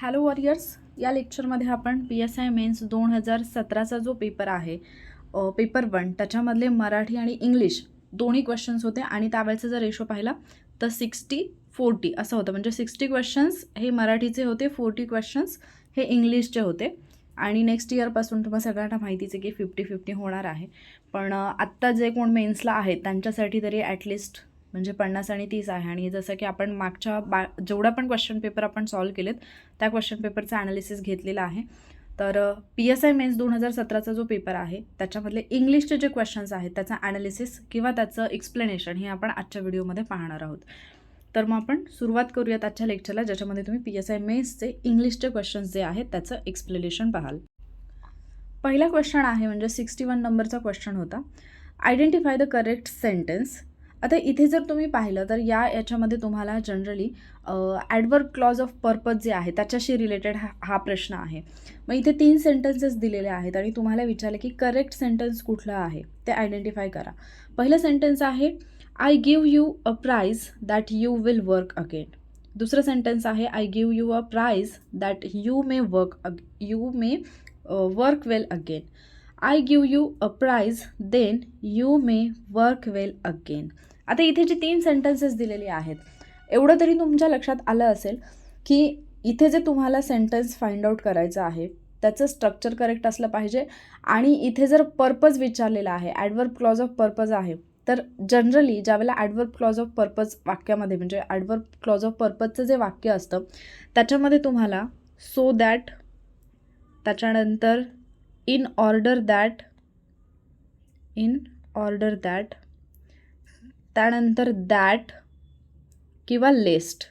Hello warriors, या लेक्चरमध्ये आपण PSI मेन्स 2017चा जो पेपर आहे पेपर 1 त्याच्यामधले मराठी आणि इंग्लिश दोन्ही क्वेश्चन्स होते आणि त्यावेळेचा जर रेशो पाहिला तर 60-40 असं होतं. म्हणजे 60 क्वेश्चन्स हे मराठीचे होते, 40 क्वेश्चन्स हे इंग्लिशचे होते. आणि नेक्स्ट इयरपासून तुम्हाला सगळ्यांना माहितीच आहे की 50-50 होणार आहे. पण आत्ता जे कोण मेन्सला आहेत त्यांच्यासाठी तरी ॲटलिस्ट म्हणजे 50 आणि 30 आहे. आणि जसं की आपण मागच्या जेवढा पण क्वेश्चन पेपर आपण सॉल्व केलेत त्या क्वेश्चन पेपरचं ॲनालिसिस घेतलेलं आहे. तर PSI मेन्स 2017चा जो पेपर आहे त्याच्यामधले इंग्लिशचे जे क्वेश्चन्स आहेत त्याचा ॲनालिसिस किंवा त्याचं एक्सप्लेनेशन हे आपण आजच्या व्हिडिओमध्ये पाहणार आहोत. तर मग आपण सुरुवात करूयात आजच्या लेक्चरला, ज्याच्यामध्ये तुम्ही PSI मेन्सचे इंग्लिशचे क्वेश्चन्स जे आहेत त्याचं एक्सप्लेनेशन पाहाल. पहिला क्वेश्चन आहे म्हणजे 61 नंबरचा क्वेश्चन होता, आयडेंटिफाय द करेक्ट सेंटेन्स. आता इथे जर तुम्ही पाहिलं तर याच्यामध्ये तुम्हाला generally adverb clause of purpose जे आहे त्याच्याशी रिलेटेड हा प्रश्न आहे. मग इथे 3 सेंटेन्सेस दिलेले आहेत आणि तुम्हाला विचारलं की करेक्ट सेंटेन्स कुठला आहे ते आयडेंटिफाय करा. पहिलं सेंटेन्स आहे, I give you a prize that you will work again. दुसरं सेंटेन्स आहे, I give you a prize that you may work well again. I give you a prize then you may work well again. आता इथे जे 3 sentences दिलेले आहेत, एवढं तरी तुमच्या लक्षात आलं असेल की इथे जे तुम्हाला सेंटेन्स फाइंड आउट करायचं आहे त्याचं स्ट्रक्चर करेक्ट असलं पाहिजे. आणि इथे जर पर्पज विचारलेला आहे, ॲडवर्ब क्लॉज ऑफ पर्पज आहे, तर जनरली ज्यावेळेला ॲडवर्ब क्लॉज ऑफ पर्पज वाक्यामध्ये म्हणजे ॲडवर्ब क्लॉज ऑफ पर्पजचं जे वाक्य असतं त्याच्यामध्ये तुम्हाला सो दॅट, त्याच्यानंतर इन ऑर्डर दॅट, त्यानंतर दॅट किंवा लेस्ट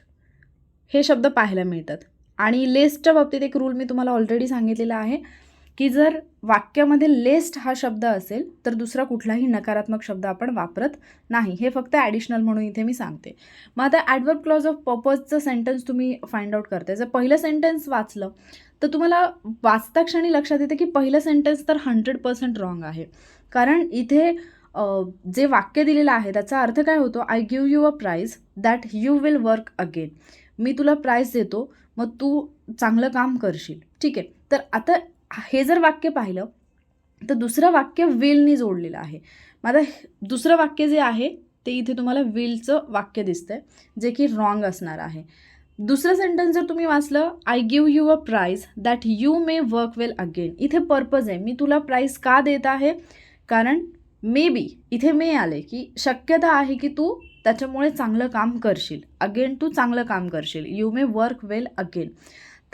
हे शब्द पाहायला मिळतात. आणि लेस्टच्या बाबतीत एक रूल मी तुम्हाला ऑलरेडी सांगितलेला आहे की जर वाक्यामध्ये लेस्ट हा शब्द असेल तर दुसरा कुठलाही नकारात्मक शब्द आपण वापरत नाही. हे फक्त ॲडिशनल म्हणून इथे मी सांगते. मग आता ॲडवर्ब क्लॉज ऑफ पर्पजचं सेंटेन्स तुम्ही फाइंड आउट करताय. जर पहिलं सेंटेन्स वाचलं तर तुम्हाला वाचता क्षणी लक्षात येतं की पहिलं सेंटेन्स तर 100% रॉंग आहे. कारण इथे जे वाक्य दिलेलं आहे त्याचा अर्थ काय होतो, I give you a prize that you will work again. मी तुला प्राइज देतो, मग तू चांगलं काम करशील. ठीक आहे. तर आता हे जर वाक्य पाहिलं तर दुसरं वाक्य विलनी जोडलेलं आहे. मग आता दुसरं वाक्य जे आहे ते इथे तुम्हाला विलचं वाक्य दिसतंय, जे की रॉंग असणार आहे. दुसरं सेंटेन्स जर तुम्ही वाचलं, I give you a prize that you may work well again. इथे पर्पज आहे, मी तुला प्राइज का देत आहे, कारण मे बी इथे मे आले की शक्यता आहे की तू त्याच्यामुळे चांगलं काम करशील. अगेन तू चांगलं काम करशील, you may work well again.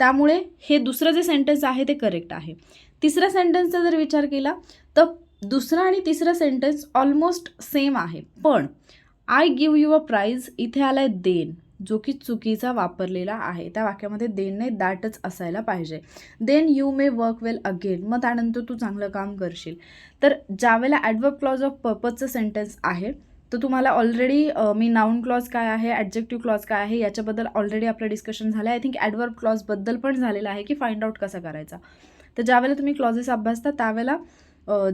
त्यामुळे हे दुसरं जे सेंटेन्स आहे ते करेक्ट आहे. तिसऱ्या सेंटेन्सचा जर विचार केला तर दुसरा आणि तिसरं सेंटेन्स ऑलमोस्ट सेम आहे. पण I give you a price इथे आला आहे देन, जो की चुकीचा वापरलेला आहे. त्या वाक्यामध्ये देन नाही दॅटच असायला पाहिजे. Then you may work well again, मग त्यानंतर तू चांगलं काम करशील. तर ज्यावेळेला ॲडवर्ब क्लॉज ऑफ पर्पजचं सेंटेन्स आहे तर तुम्हाला ऑलरेडी मी नाऊन क्लॉज काय आहे, ॲडजेक्टिव्ह क्लॉज काय आहे याच्याबद्दल ऑलरेडी आपलं डिस्कशन झालं आहे. आय थिंक ॲडवर्ब क्लॉजबद्दल पण झालेलं आहे की फाइंड आउट कसा करायचा. तर ज्यावेळेला तुम्ही क्लॉजेस अभ्यासता त्यावेळेला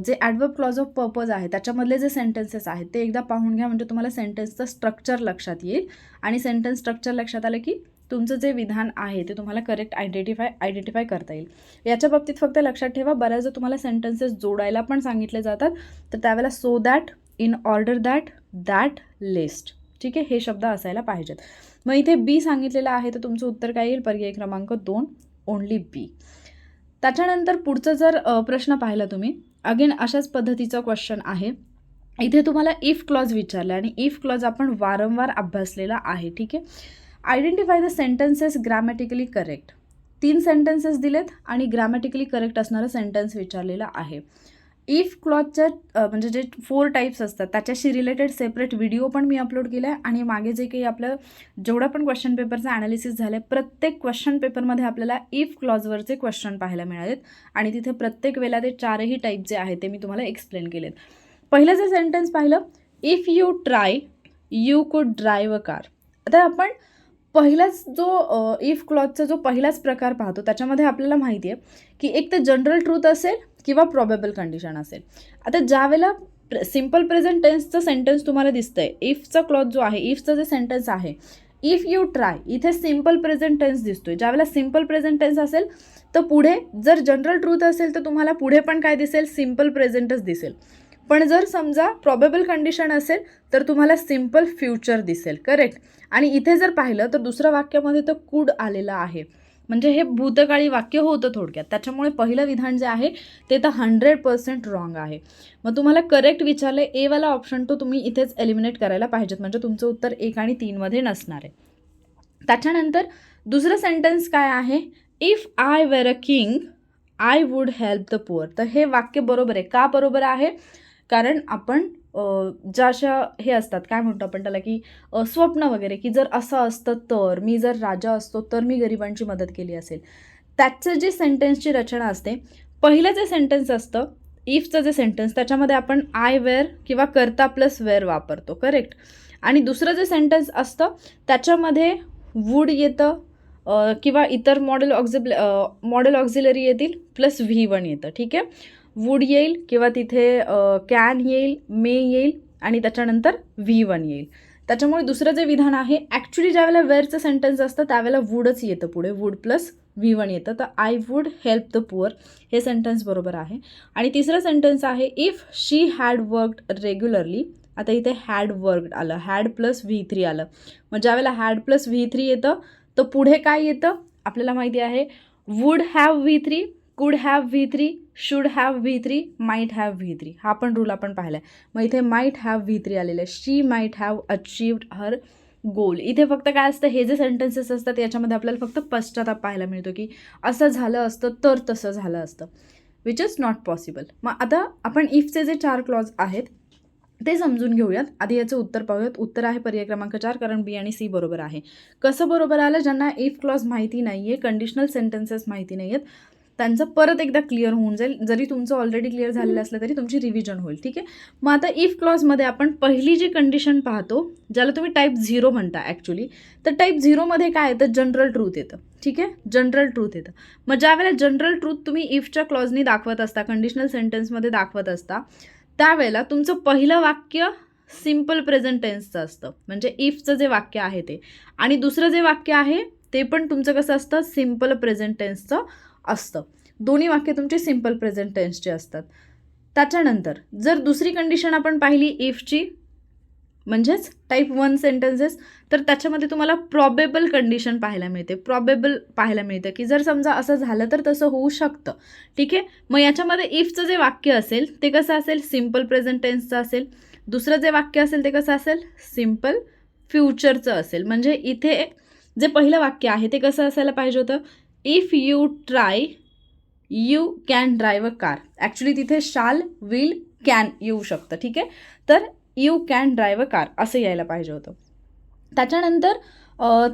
जे ॲडवर्ब क्लॉज ऑफ पर्पज आहे त्याच्यामधले जे सेंटेन्सेस आहेत ते एकदा पाहून घ्या, म्हणजे तुम्हाला सेंटेन्सचं स्ट्रक्चर लक्षात येईल. आणि सेंटेन्स स्ट्रक्चर लक्षात आलं की तुमचं जे विधान आहे ते तुम्हाला करेक्ट आयडेंटिफाय करता येईल. याच्या बाबतीत फक्त लक्षात ठेवा, बऱ्याचदा तुम्हाला सेंटेन्सेस जोडायला पण सांगितले जातात, तर त्यावेळेला so that, in order that, that, lest. ठीक आहे, हे शब्द असायला पाहिजेत. मग इथे बी सांगितलेलं आहे तर तुमचं उत्तर काय येईल, पर्याय क्रमांक 2 ओनली बी. त्याच्यानंतर पुढचं जर प्रश्न पाहिला तुम्ही, अगेन अशाच पद्धतीचा क्वेश्चन आहे. इथे तुम्हाला इफ क्लॉज विचारला आणि इफ क्लॉज आपण वारंवार अभ्यासलेला आहे. ठीक आहे. Identify the sentences grammatically correct. 3 sentences दिलेत आणि ग्रॅमॅटिकली करेक्ट असणारं सेंटेन्स विचारलेला आहे. इफ क्लॉजच्या म्हणजे जे 4 टाईप्स असतात त्याच्याशी रिलेटेड सेपरेट व्हिडिओ पण मी अपलोड केला आहे. आणि मागे जे काही आपलं जेवढा पण क्वेश्चन पेपरचं ॲनालिसिस झालं आहे, प्रत्येक क्वेश्चन पेपरमध्ये आपल्याला इफ क्लॉजवरचे क्वेश्चन पाहायला मिळालेत आणि तिथे प्रत्येक वेळेला ते 4ही टाईप जे आहेत ते मी तुम्हाला एक्सप्लेन केलेत. पहिलं जे सेंटेन्स पाहिलं, इफ यू ट्राय यू कुड ड्राईव्ह अ कार. आता आपण पहिलाच जो इफ क्लॉजचा जो पहिलाच प्रकार पाहतो त्याच्यामध्ये आपल्याला माहिती आहे की एक तर जनरल ट्रूथ असेल किंवा प्रॉबेबल कंडिशन असेल. आता ज्यावेळेला सिम्पल प्रेझेंट टेन्सचं सेंटेन्स तुम्हाला दिसतंय, इफचा क्लॉज जो आहे, इफचं जे सेंटेन्स आहे, इफ यू ट्राय, इथे सिम्पल प्रेझेंट टेन्स दिसतोय. ज्यावेळेला सिम्पल प्रेझेंट टेन्स असेल तर पुढे जर जनरल ट्रूथ असेल तर तुम्हाला पुढे पण काय दिसेल, सिम्पल प्रेझेंटच दिसेल. पण जर समजा प्रॉबेबल कंडिशन असेल तर तुम्हाला सिम्पल फ्युचर दिसेल. करेक्ट. आणि इथे जर पाहिलं तर दुसऱ्या वाक्यामध्ये तर कुड आलेलं आहे, म्हणजे हे भूतकाळी वाक्य होतं थोडक्यात. त्याच्यामुळे पहिलं विधान जे आहे ते तर 100% रॉंग आहे. मग तुम्हाला करेक्ट विचारलं, ए वाला ऑप्शन तो तुम्ही इथेच एलिमिनेट करायला पाहिजेत, म्हणजे तुमचं उत्तर 1 आणि 3 मध्ये नसणार आहे. त्याच्यानंतर दुसरं सेंटेन्स काय आहे, if I were a king I would help the poor. तर हे वाक्य बरोबर आहे. का बरोबर आहे, कारण आपण ज्या अशा हे असतात, काय म्हणतो आपण त्याला, की स्वप्न वगैरे, की जर असं असतं तर, मी जर राजा असतो तर मी गरिबांची मदत केली असेल, त्याचं जे सेंटेन्सची रचना असते, पहिलं जे सेंटेन्स असतं इफचं जे सेंटेन्स, त्याच्यामध्ये आपण आय वेअर किंवा करता प्लस वेअर वापरतो. करेक्ट. आणि दुसरं जे सेंटेन्स असतं त्याच्यामध्ये वूड येतं किंवा इतर मॉडेल ऑक्झिलरी येतील प्लस V1 येतं. ठीक आहे. वूड येईल किंवा तिथे कॅन येईल, मे येईल आणि त्याच्यानंतर V1 येईल. त्याच्यामुळे दुसरं जे विधान आहे, ॲक्च्युली ज्यावेळेला वेअरचं सेंटेन्स असतं त्यावेळेला वूडच येतं पुढे, वूड प्लस V1 येतं. तर I would help the poor हे सेंटेन्स बरोबर आहे. आणि तिसरं सेंटेन्स आहे, if she had worked regularly. आता इथे हॅड वर्कड आलं, हॅड प्लस V3 आलं. मग ज्यावेळेला हॅड प्लस V3 येतं तर पुढे काय येतं आपल्याला माहिती आहे, wood have V3, could have V3, should have V3, might have V3. हा पण रूल आपण पाहिला आहे. मग इथे माईट हॅव V3 आलेलं आहे. शी माईट हॅव अचीव्ड हर गोल. इथे फक्त काय असतं, हे जे सेंटेन्सेस असतात याच्यामध्ये आपल्याला फक्त पश्चाताप पाहायला मिळतो, की असं झालं असतं तर तसं झालं असतं, विच इज नॉट पॉसिबल. मग आता आपण इफचे जे 4 क्लॉज आहेत ते समजून घेऊयात. आधी याचं उत्तर पाहूयात. उत्तर आहे पर्याय क्रमांक 4, कारण बी आणि सी बरोबर आहे. कसं बरोबर आलं, ज्यांना इफ क्लॉज माहिती नाही आहे, कंडिशनल सेंटेन्सेस माहिती नाही आहेत, त्यांचं परत एकदा क्लिअर होऊन जाईल. जरी तुमचं ऑलरेडी क्लिअर झालेलं असलं तरी तुमची रिव्हिजन होईल. ठीक आहे. मग आता इफ क्लॉजमध्ये आपण पहिली जी कंडिशन पाहतो, ज्याला तुम्ही टाईप 0 म्हणता ॲक्च्युली, तर टाईप 0मध्ये काय येतं, जनरल ट्रूथ येतं. ठीक आहे. जनरल ट्रूथ येतं. मग ज्यावेळेला जनरल ट्रूथ तुम्ही इफच्या क्लॉजनी दाखवत असता, कंडिशनल सेंटेन्समध्ये दाखवत असता, त्यावेळेला तुमचं पहिलं वाक्य सिम्पल प्रेझेंट टेन्सचं असतं, म्हणजे इफचं जे वाक्य आहे ते. आणि दुसरं जे वाक्य आहे ते पण तुमचं कसं असतं, सिम्पल प्रेझेंट टेन्सचं असतं. दोन्ही वाक्य तुमची सिम्पल प्रेझेंट टेन्सची असतात. त्याच्यानंतर जर दुसरी कंडिशन आपण पाहिली इफची, म्हणजेच टाईप 1 सेंटेन्सेस, तर त्याच्यामध्ये तुम्हाला प्रॉबेबल कंडिशन पाहायला मिळते. प्रॉबेबल पाहायला मिळतं की जर समजा असं झालं तर तसं होऊ शकतं. ठीक आहे. मग याच्यामध्ये इफचं जे वाक्य असेल ते कसं असेल, सिम्पल प्रेझेंट टेन्सचं असेल. दुसरं जे वाक्य असेल ते कसं असेल, सिम्पल फ्युचरचं असेल. म्हणजे इथे जे पहिलं वाक्य आहे ते कसं असायला पाहिजे होतं, if you try you can drive a car. Actually तिथे शाल, विल, कॅन येऊ शकतं. ठीक आहे. तर you can drive a car असं यायला पाहिजे होतं. त्याच्यानंतर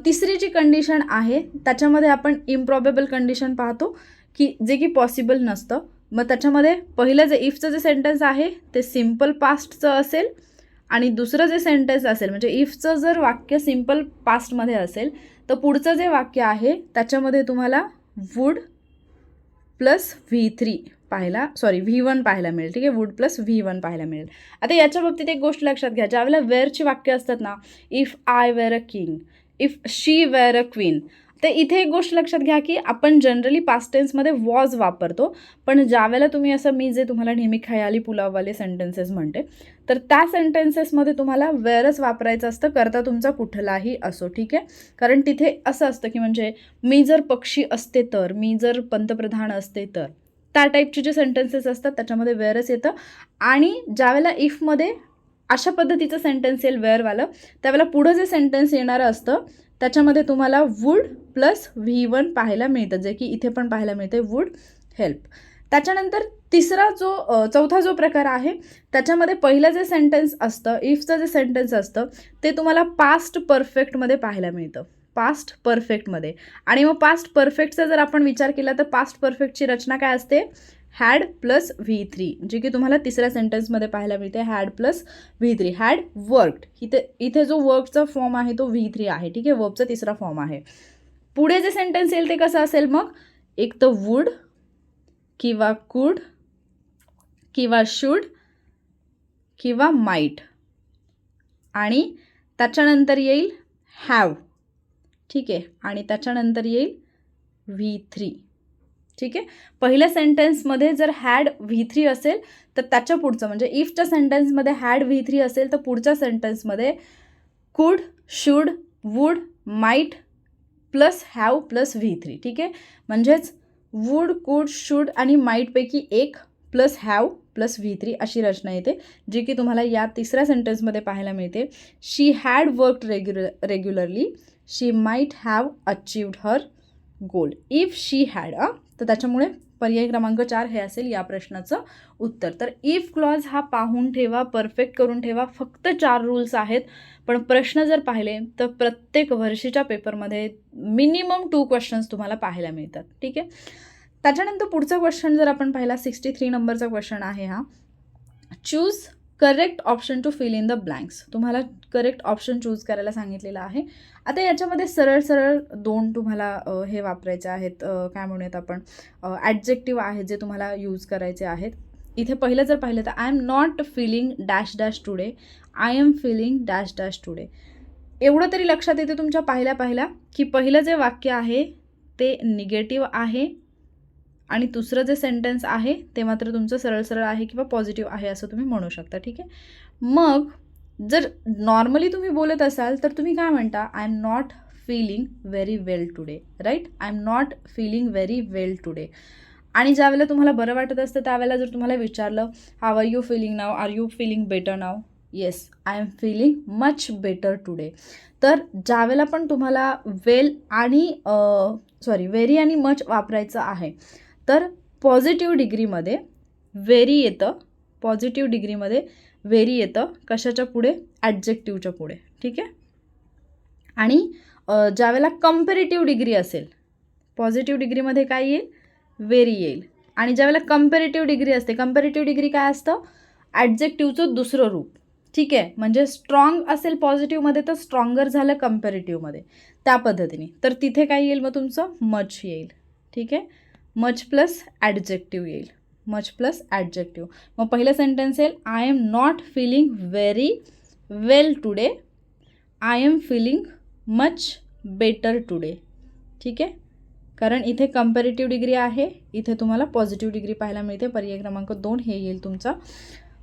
तिसरी जी कंडिशन आहे त्याच्यामध्ये आपण इम्प्रॉबेबल कंडिशन पाहतो, की जे की पॉसिबल नसतं. मग त्याच्यामध्ये पहिलं जे इफचं जे सेंटेन्स आहे ते सिम्पल पास्टचं असेल आणि दुसरं जे सेंटेन्स असेल, म्हणजे इफचं जर वाक्य सिम्पल पास्टमध्ये असेल तर पुढचं जे वाक्य आहे त्याच्यामध्ये तुम्हाला वूड प्लस V1 पाहायला मिळेल. ठीक आहे. वूड प्लस V1 पाहायला मिळेल. आता याच्या बाबतीत एक गोष्ट लक्षात घ्या, ज्यावेळेला वेअरची वाक्य असतात ना, if I were a king, if she were a queen, तर इथे एक गोष्ट लक्षात घ्या की आपण जनरली पास्ट टेन्समध्ये वॉज वापरतो, पण ज्यावेळेला तुम्ही असं, मी जे तुम्हाला नेहमी खयाली पुलाववाले सेंटेन्सेस म्हणते, तर त्या सेंटेन्सेसमध्ये तुम्हाला वेअरच वापरायचं असतं, करता तुमचा कुठलाही असो. ठीक आहे. कारण तिथे असं असतं की म्हणजे मी जर पक्षी असते तर, मी जर पंतप्रधान असते तर, त्या टाईपचे जे सेंटेन्सेस असतात त्याच्यामध्ये वेअरच येतं. आणि ज्यावेळेला इफमध्ये अशा पद्धतीचं सेंटेन्स येईल वेअरवालं, त्यावेळेला पुढं जे सेंटेन्स येणारं असतं त्याच्यामध्ये तुम्हाला वूड प्लस V1 पाहायला मिळतं, जे की इथे पण पाहायला मिळते, वूड हेल्प. त्याच्यानंतर चौथा जो प्रकार आहे त्याच्यामध्ये पहिलं जे सेंटेन्स असतं, इफचं जे सेंटेन्स असतं ते तुम्हाला पास्ट परफेक्टमध्ये पाहायला मिळतं, पास्ट परफेक्टमध्ये. आणि मग पास्ट परफेक्टचा जर आपण विचार केला तर पास्ट परफेक्टची रचना काय असते, हॅड प्लस V3, जे की तुम्हाला तिसऱ्या सेंटेन्समध्ये पाहायला मिळते, had plus V3, had worked. इथे जो वर्कचा फॉर्म आहे तो V3 आहे. ठीक आहे. वर्बचा तिसरा फॉर्म आहे. पुढे जे सेंटेन्स येईल ते कसं असेल, मग एक तर वूड किंवा कुड किंवा शुड किंवा माईट, आणि त्याच्यानंतर येईल हॅव ठीक आहे, आणि त्याच्यानंतर येईल V3. ठीक आहे, पहिल्या सेंटेन्समध्ये जर हॅड V3 असेल तर त्याच्या पुढचं म्हणजे इफच्या सेंटेन्समध्ये हॅड V3 असेल तर पुढच्या सेंटेन्समध्ये could, should, would, might plus have plus V3. ठीक आहे, म्हणजेच वूड, कुड, शुड आणि माईटपैकी एक प्लस हॅव प्लस V3 अशी रचना येते, जी की तुम्हाला या तिसऱ्या सेंटेन्समध्ये पाहायला मिळते. She had worked regularly, she might have achieved her goal if she had. तर त्याच्यामुळे पर्याय क्रमांक 4 हे असेल या प्रश्नाचं उत्तर. तर इफ क्लॉज हा पाहून ठेवा, परफेक्ट करून ठेवा. फक्त 4 रूल्स आहेत, पण प्रश्न जर पाहिले तर प्रत्येक वर्षीच्या पेपरमध्ये मिनिमम 2 क्वेश्चन्स तुम्हाला पाहायला मिळतात. ठीक आहे, त्याच्यानंतर पुढचा क्वेश्चन जर आपण पाहिला 63 नंबरचा क्वेश्चन आहे हा. Choose correct option to fill in the blanks. तुम्हाला करेक्ट ऑप्शन चूज करायला सांगितलेलं आहे. आता याच्यामध्ये सरळ सरळ 2 तुम्हाला हे वापरायचे आहेत, काय म्हणूयात आपण, ॲडजेक्टिव्ह आहेत जे तुम्हाला यूज करायचे आहेत. इथे पहिलं जर पाहिलं तर I am not feeling dash dash today, I am feeling dash dash today. एवढं तरी लक्षात येते तुमच्या पाहिल्या की पहिलं जे वाक्य आहे ते निगेटिव्ह आहे आणि दुसरं जे सेंटेन्स आहे ते मात्र तुमचं सरळ सरळ आहे किंवा पॉझिटिव्ह आहे असं तुम्ही म्हणू शकता. ठीक आहे, मग जर नॉर्मली तुम्ही बोलत असाल तर तुम्ही काय म्हणता, I am not feeling very well today, right. I am not feeling very well today. आणि ज्यावेळेला तुम्हाला बरं वाटत असतं त्यावेळेला जर तुम्हाला विचारलं how are you feeling now, are you feeling better now, yes I am feeling much better today. तर ज्यावेळेला पण तुम्हाला वेल आणि व्हेरी आणि मच वापरायचं आहे तर पॉझिटिव्ह डिग्रीमध्ये व्हेरी येतं, पॉझिटिव्ह डिग्रीमध्ये व्हेरी येतं कशाच्या पुढे, ॲडजेक्टिव्हच्या पुढे. ठीक आहे, आणि ज्यावेळेला कंपॅरेटिव्ह डिग्री असेल पॉझिटिव्ह डिग्रीमध्ये काय येईल, व्हेरी येईल. आणि ज्यावेळेला कंपॅरेटिव्ह डिग्री असते, कंपॅरेटिव्ह डिग्री काय असतं, ॲडजेक्टिव्हचं दुसरं रूप. ठीक आहे, म्हणजे स्ट्रॉंग असेल पॉझिटिव्हमध्ये तर स्ट्रॉंगर झालं कंपॅरेटिव्हमध्ये, त्या पद्धतीने. तर तिथे काय येईल मग तुमचं, मच येईल. ठीक आहे, मच प्लस ॲडजेक्टिव्ह येईल, मच प्लस ॲडजेक्टिव्ह. मग पहिलं सेंटेन्स येईल I am not feeling very well today, I am feeling much better today. ठीक आहे, कारण इथे कंपॅरेटिव्ह डिग्री आहे, इथे तुम्हाला पॉझिटिव्ह डिग्री पाहायला मिळते. पर्याय क्रमांक 2 हे येईल तुमचं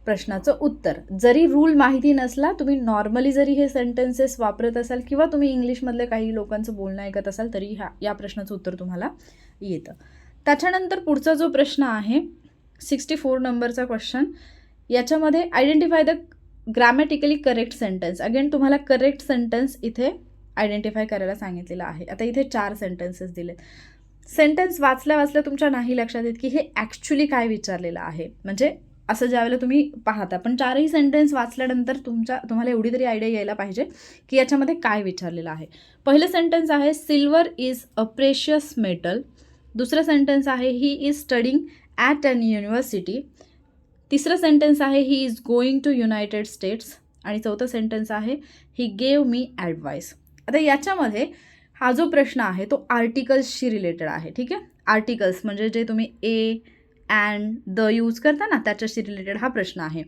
प्रश्नाचं उत्तर. जरी रूल माहिती नसला, तुम्ही नॉर्मली जरी हे सेंटेन्सेस वापरत असाल किंवा तुम्ही इंग्लिशमधले काही लोकांचं बोलणं ऐकत असाल तरी या प्रश्नाचं उत्तर तुम्हाला येतं. त्याच्यानंतर पुढचा जो प्रश्न आहे 64 नंबरचा क्वेश्चन, याच्यामध्ये identify the grammatically correct sentence. Again तुम्हाला करेक्ट सेंटेन्स इथे आयडेंटिफाय करायला सांगितलेलं आहे. आता इथे 4 सेंटेन्सेस दिलेत. सेंटेन्स वाचल्या तुमच्या नाही लक्षात येत की हे ॲक्च्युली काय विचारलेलं आहे. म्हणजे असं ज्यावेळेला तुम्ही पाहता, पण 4ही सेंटेन्स वाचल्यानंतर तुम्हाला एवढी तरी आयडिया यायला पाहिजे की याच्यामध्ये काय विचारलेलं आहे. पहिलं सेंटेन्स आहे silver is a precious metal. दुसरं सेंटेन्स आहे he is studying at an university. तिसरं सेंटेन्स आहे he is going to united states. आणि चौथं सेंटेन्स आहे ही गेव मी ॲडवाईस. आता याच्यामध्ये हा जो प्रश्न आहे तो आर्टिकल्सशी रिलेटेड आहे. ठीक आहे, आर्टिकल्स म्हणजे जे तुम्ही ए अँड द यूज करता ना त्याच्याशी रिलेटेड हा प्रश्न आहे.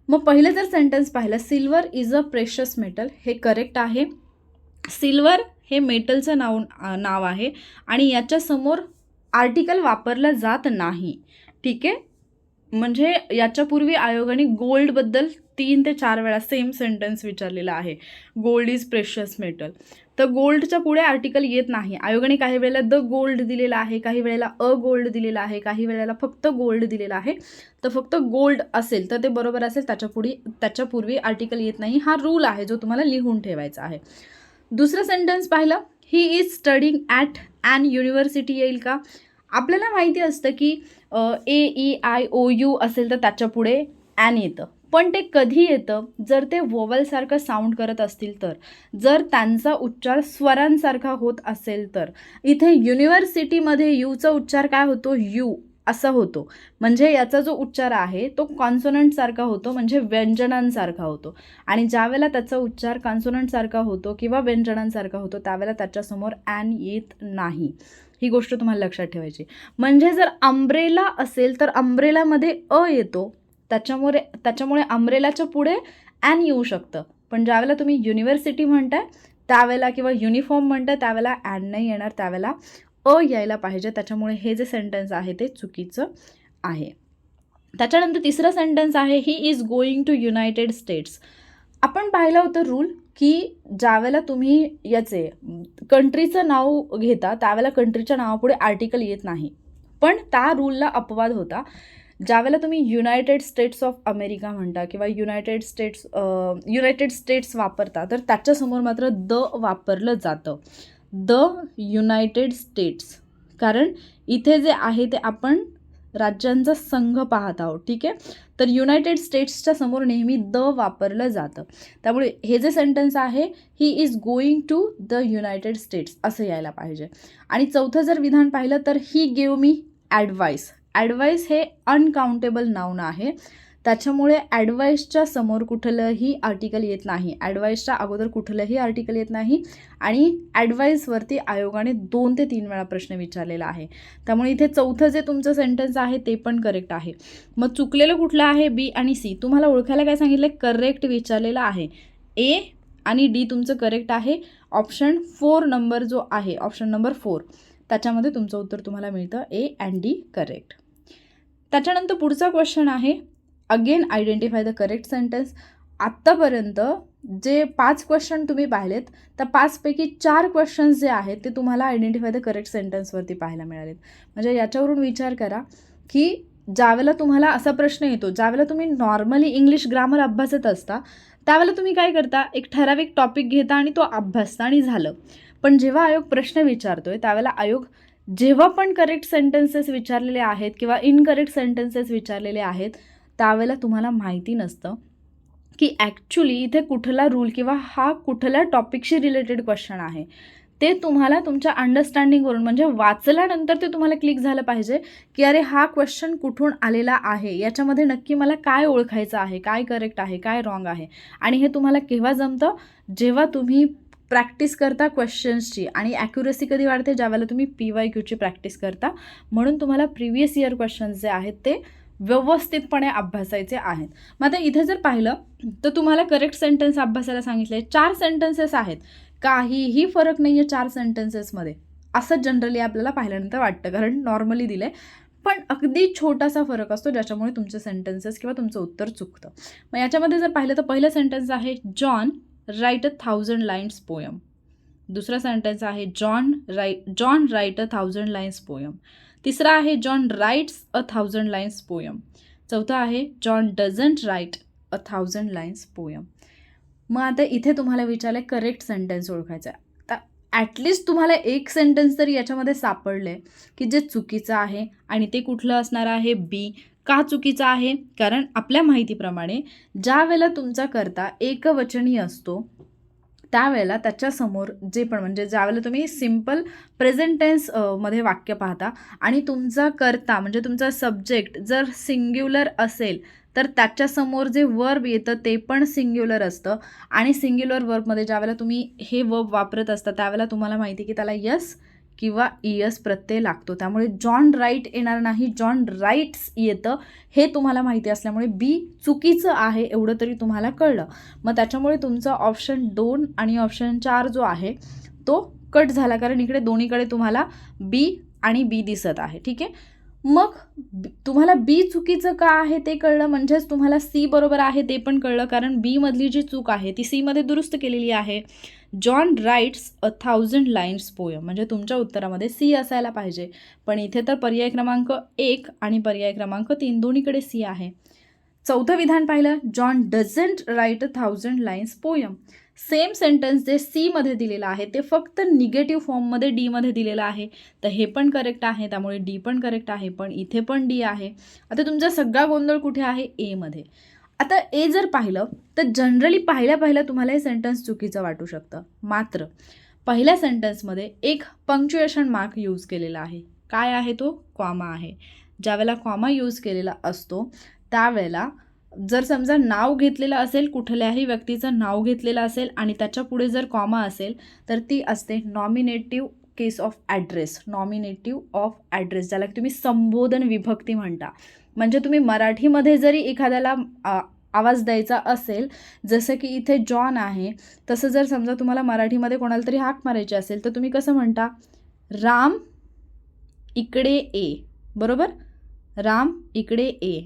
मग पहिलं जर सेंटेन्स पाहिलं silver is a precious metal, हे करेक्ट आहे. सिल्वर हे मेटलचं नाव आहे आणि याच्यासमोर आर्टिकल वापरलं जात नाही. ठीक आहे, म्हणजे याच्यापूर्वी आयोगाने गोल्डबद्दल 3 ते 4 वेळा सेम सेंटेन्स विचारलेला आहे, गोल्ड इज प्रेशियस मेटल. तर गोल्डच्या पुढे आर्टिकल येत नाही. आयोगाने काही वेळेला द गोल्ड दिलेला आहे, काही वेळेला अ गोल्ड दिलेला आहे, काही वेळेला फक्त गोल्ड दिलेला आहे. तर फक्त गोल्ड असेल तर ते बरोबर असेल, त्याच्यापूर्वी आर्टिकल येत नाही. हा रूल आहे जो तुम्हाला लिहून ठेवायचा आहे. दुसरं सेंटेन्स पाहिलं he is studying at an university येईल का. आपल्याला माहिती असतं की AEIOU असेल तर त्याच्यापुढे ॲन येतं, पण ते कधी येतं जर ते वोवलसारखं साऊंड करत असतील तर, जर त्यांचा उच्चार स्वरांसारखा होत असेल तर. इथे युनिव्हर्सिटीमध्ये यूचा उच्चार काय होतो, यू असा होतो. म्हणजे याचा जो उच्चार आहे तो कॉन्सोनंटसारखा होतो, म्हणजे व्यंजनांसारखा होतो. आणि ज्यावेळेला त्याचा उच्चार कॉन्सोनंटसारखा होतो किंवा व्यंजनांसारखा होतो त्यावेळेला त्याच्यासमोर ॲन येत नाही. ही गोष्ट तुम्हाला लक्षात ठेवायची. म्हणजे जर अम्ब्रेला असेल तर अम्ब्रेलामध्ये अ येतो, त्याच्यामुळे अम्ब्रेलाच्या पुढे ॲन येऊ शकतं. पण ज्यावेळेला तुम्ही युनिव्हर्सिटी म्हणताय त्यावेळेला किंवा युनिफॉर्म म्हणतं त्यावेळेला ॲड नाही येणार, त्यावेळेला यायला पाहिजे. त्याच्यामुळे हे जे सेंटेन्स आहे ते चुकीचं आहे. त्याच्यानंतर तिसरं सेंटेन्स आहे he is going to united states. आपण पाहिलं होतं रूल की ज्यावेळेला तुम्ही याचे कंट्रीचं नाव घेता त्यावेळेला कंट्रीच्या नावापुढे आर्टिकल येत नाही, पण त्या रूलला अपवाद होता. ज्यावेळेला तुम्ही युनायटेड स्टेट्स ऑफ अमेरिका म्हणता किंवा युनायटेड स्टेट्स वापरता तर त्याच्यासमोर मात्र द वापरलं जातं, द युनायटेड स्टेट्स. कारण इथे जे आहे ते आपण राज्यांचा संघ पाहत आहोत, ठीक आहे. तर युनायटेड स्टेट्सच्या समोर नेहमी द वापरलं जातं. त्यामुळे हे जे सेंटेन्स आहे he is going to the united states असं यायला पाहिजे. आणि चौथं जर विधान पाहिलं तर he gave me advice. Advice हे अनकाउंटेबल नाऊन आहे, त्याच्यामुळे ॲडवाईसच्या समोर कुठलंही आर्टिकल येत नाही, ॲडवाईसच्या अगोदर कुठलंही आर्टिकल येत नाही. आणि ॲडवाईसवरती आयोगाने 2 ते 3 वेळा प्रश्न विचारलेला आहे. त्यामुळे इथे चौथं जे तुमचं सेंटेन्स आहे ते पण करेक्ट आहे. मग चुकलेलं कुठलं आहे, बी आणि सी. तुम्हाला ओळखायला काय सांगितलं, करेक्ट विचारलेलं आहे. ए आणि डी तुमचं करेक्ट आहे. ऑप्शन 4 नंबर जो आहे, ऑप्शन नंबर 4 त्याच्यामध्ये तुमचं उत्तर तुम्हाला मिळतं ए अँड डी करेक्ट. त्याच्यानंतर पुढचा क्वेश्चन आहे again identify the correct sentence. आत्तापर्यंत जे 5 क्वेश्चन तुम्ही पाहिलेत तर 5पैकी 4 क्वेश्चन्स जे आहेत ते तुम्हाला आयडेंटिफाय द करेक्ट सेंटेन्सवरती पाहायला मिळालेत. म्हणजे याच्यावरून विचार करा की ज्यावेळेला तुम्हाला असा प्रश्न येतो, ज्यावेळेला तुम्ही नॉर्मली इंग्लिश ग्रामर अभ्यासत असता त्यावेळेला तुम्ही काय करता, एक ठराविक टॉपिक घेता आणि तो अभ्यासता आणि झालं. पण जेव्हा आयोग प्रश्न विचारतोय त्यावेळेला आयोग जेव्हा पण करेक्ट सेंटेन्सेस विचारलेले आहेत किंवा इनकरेक्ट सेंटेन्सेस विचारलेले आहेत त्यावेळेला तुम्हाला माहिती नसतं की ॲक्च्युली इथे कुठला रूल किंवा हा कुठल्या टॉपिकशी रिलेटेड क्वेश्चन आहे. ते तुम्हाला तुमच्या अंडरस्टँडिंगवरून म्हणजे वाचल्यानंतर ते तुम्हाला क्लिक झालं पाहिजे की अरे हा क्वेश्चन कुठून आलेला आहे, याच्यामध्ये नक्की मला काय ओळखायचं आहे, काय करेक्ट आहे, काय रॉंग आहे. आणि हे तुम्हाला केव्हा जमतं, जेव्हा तुम्ही प्रॅक्टिस करता क्वेश्चन्सची. आणि ॲक्युरेसी कधी वाढते, ज्यावेळेला तुम्ही PYQची प्रॅक्टिस करता. म्हणून तुम्हाला प्रिव्हियस इयर क्वेश्चन्स जे आहेत ते व्यवस्थितपणे अभ्यासायचे आहेत. मग आता इथे जर पाहिलं तर तुम्हाला करेक्ट सेंटेन्स अभ्यासायला सांगितले. 4 सेंटेन्सेस आहेत, काहीही फरक नाही आहे 4 सेंटेन्सेसमध्ये असं जनरली आपल्याला पाहिल्यानंतर वाटतं, कारण नॉर्मली दिलं आहे. पण अगदी छोटासा फरक असतो ज्याच्यामुळे तुमचे सेंटेन्सेस किंवा तुमचं उत्तर चुकतं. मग याच्यामध्ये जर पाहिलं तर पहिलं सेंटेन्स आहे जॉन राईट 1000 लाईन्स पोयम. दुसरा सेंटेन्स आहे जॉन राईट 1000 लाईन्स पोयम. तिसरा आहे जॉन राईट्स 1000 लाईन्स पोयम. चौथा आहे John doesn't write 1000 lines poem. मग आता इथे तुम्हाला विचारलं करेक्ट सेंटेन्स ओळखायचा आहे. तर ॲटलिस्ट तुम्हाला एक सेंटेन्स तरी याच्यामध्ये सापडले की जे चुकीचं आहे आणि ते कुठलं असणार आहे, बी. का चुकीचं आहे, कारण आपल्या माहितीप्रमाणे ज्या वेळेला तुमचा कर्ता एकवचनी असतो त्यावेळेला त्याच्यासमोर जे पण म्हणजे ज्यावेळेला तुम्ही सिम्पल प्रेझेंट टेन्स मध्ये वाक्य पाहता आणि तुमचा कर्ता म्हणजे तुमचा सब्जेक्ट जर सिंग्युलर असेल तर त्याच्यासमोर जे वर्ब येतं ते पण सिंग्युलर असतं. आणि सिंग्युलर वर्बमध्ये ज्यावेळेला तुम्ही हे वर्ब वापरत असता त्यावेळेला तुम्हाला माहिती की त्याला यस किंवा इयस प्रत्यय लागतो. त्यामुळे जॉन राईट येणार नाही, जॉन राईट्स येतं. हे तुम्हाला माहिती असल्यामुळे बी चुकीचं आहे एवढं तरी तुम्हाला कळलं. मग त्याच्यामुळे तुमचा ऑप्शन 2 आणि ऑप्शन 4 जो आहे तो कट झाला, कारण इकडे दोन्हीकडे तुम्हाला बी आणि बी दिसत आहे, ठीक आहे. मग तुम्हाला बी चुकीचं का आहे ते कळलं, म्हणजेच तुम्हाला सी बरोबर आहे ते पण कळलं, कारण बी मधली जी चूक आहे ती सी मध्ये दुरुस्त केलेली आहे. जॉन राईट्स 1000 लाईन्स पोयम म्हणजे तुमच्या उत्तरामध्ये सी असायला पाहिजे, पण इथे तर पर्याय क्रमांक 1 आणि पर्याय क्रमांक 3 दोन्हीकडे सी आहे. चौथं विधान पाहिलं John doesn't write 1000 lines poem. Same sentence जे सीमध्ये दिलेलं आहे ते फक्त निगेटिव्ह फॉर्ममध्ये डीमध्ये दिलेलं आहे, तर हे पण करेक्ट आहे, त्यामुळे डी पण करेक्ट आहे. पण इथे पण डी आहे. आता तुमचा सगळा गोंधळ कुठे आहे, एमध्ये. आता ए जर पाहिलं तर जनरली पाहिल्या तुम्हाला हे सेंटेन्स चुकीचं वाटू शकतं. मात्र पहिल्या सेंटेन्समध्ये एक पंक्च्युएशन मार्क यूज केलेला आहे. काय आहे तो, कॉमा आहे. ज्यावेळेला कॉमा यूज केलेला असतो त्यावेळेला जर समजा नाव घेतलेलं असेल, कुठल्याही व्यक्तीचं नाव घेतलेलं असेल आणि त्याच्या पुढे जर कॉमा असेल तर ती असते नॉमिनेटिव्ह केस ऑफ ॲड्रेस. नॉमिनेटिव्ह ऑफ ॲड्रेस ज्याला तुम्ही संबोधन विभक्ती म्हणता. म्हणजे तुम्ही मराठीमध्ये जरी एखाद्याला आवाज द्यायचा असेल, जसं की इथे जॉन आहे, तसं जर समजा तुम्हाला मराठीमध्ये कोणाला तरी हाक मारायची असेल तर तुम्ही कसं म्हणता, राम इकडे ये, बरोबर, राम इकडे ये.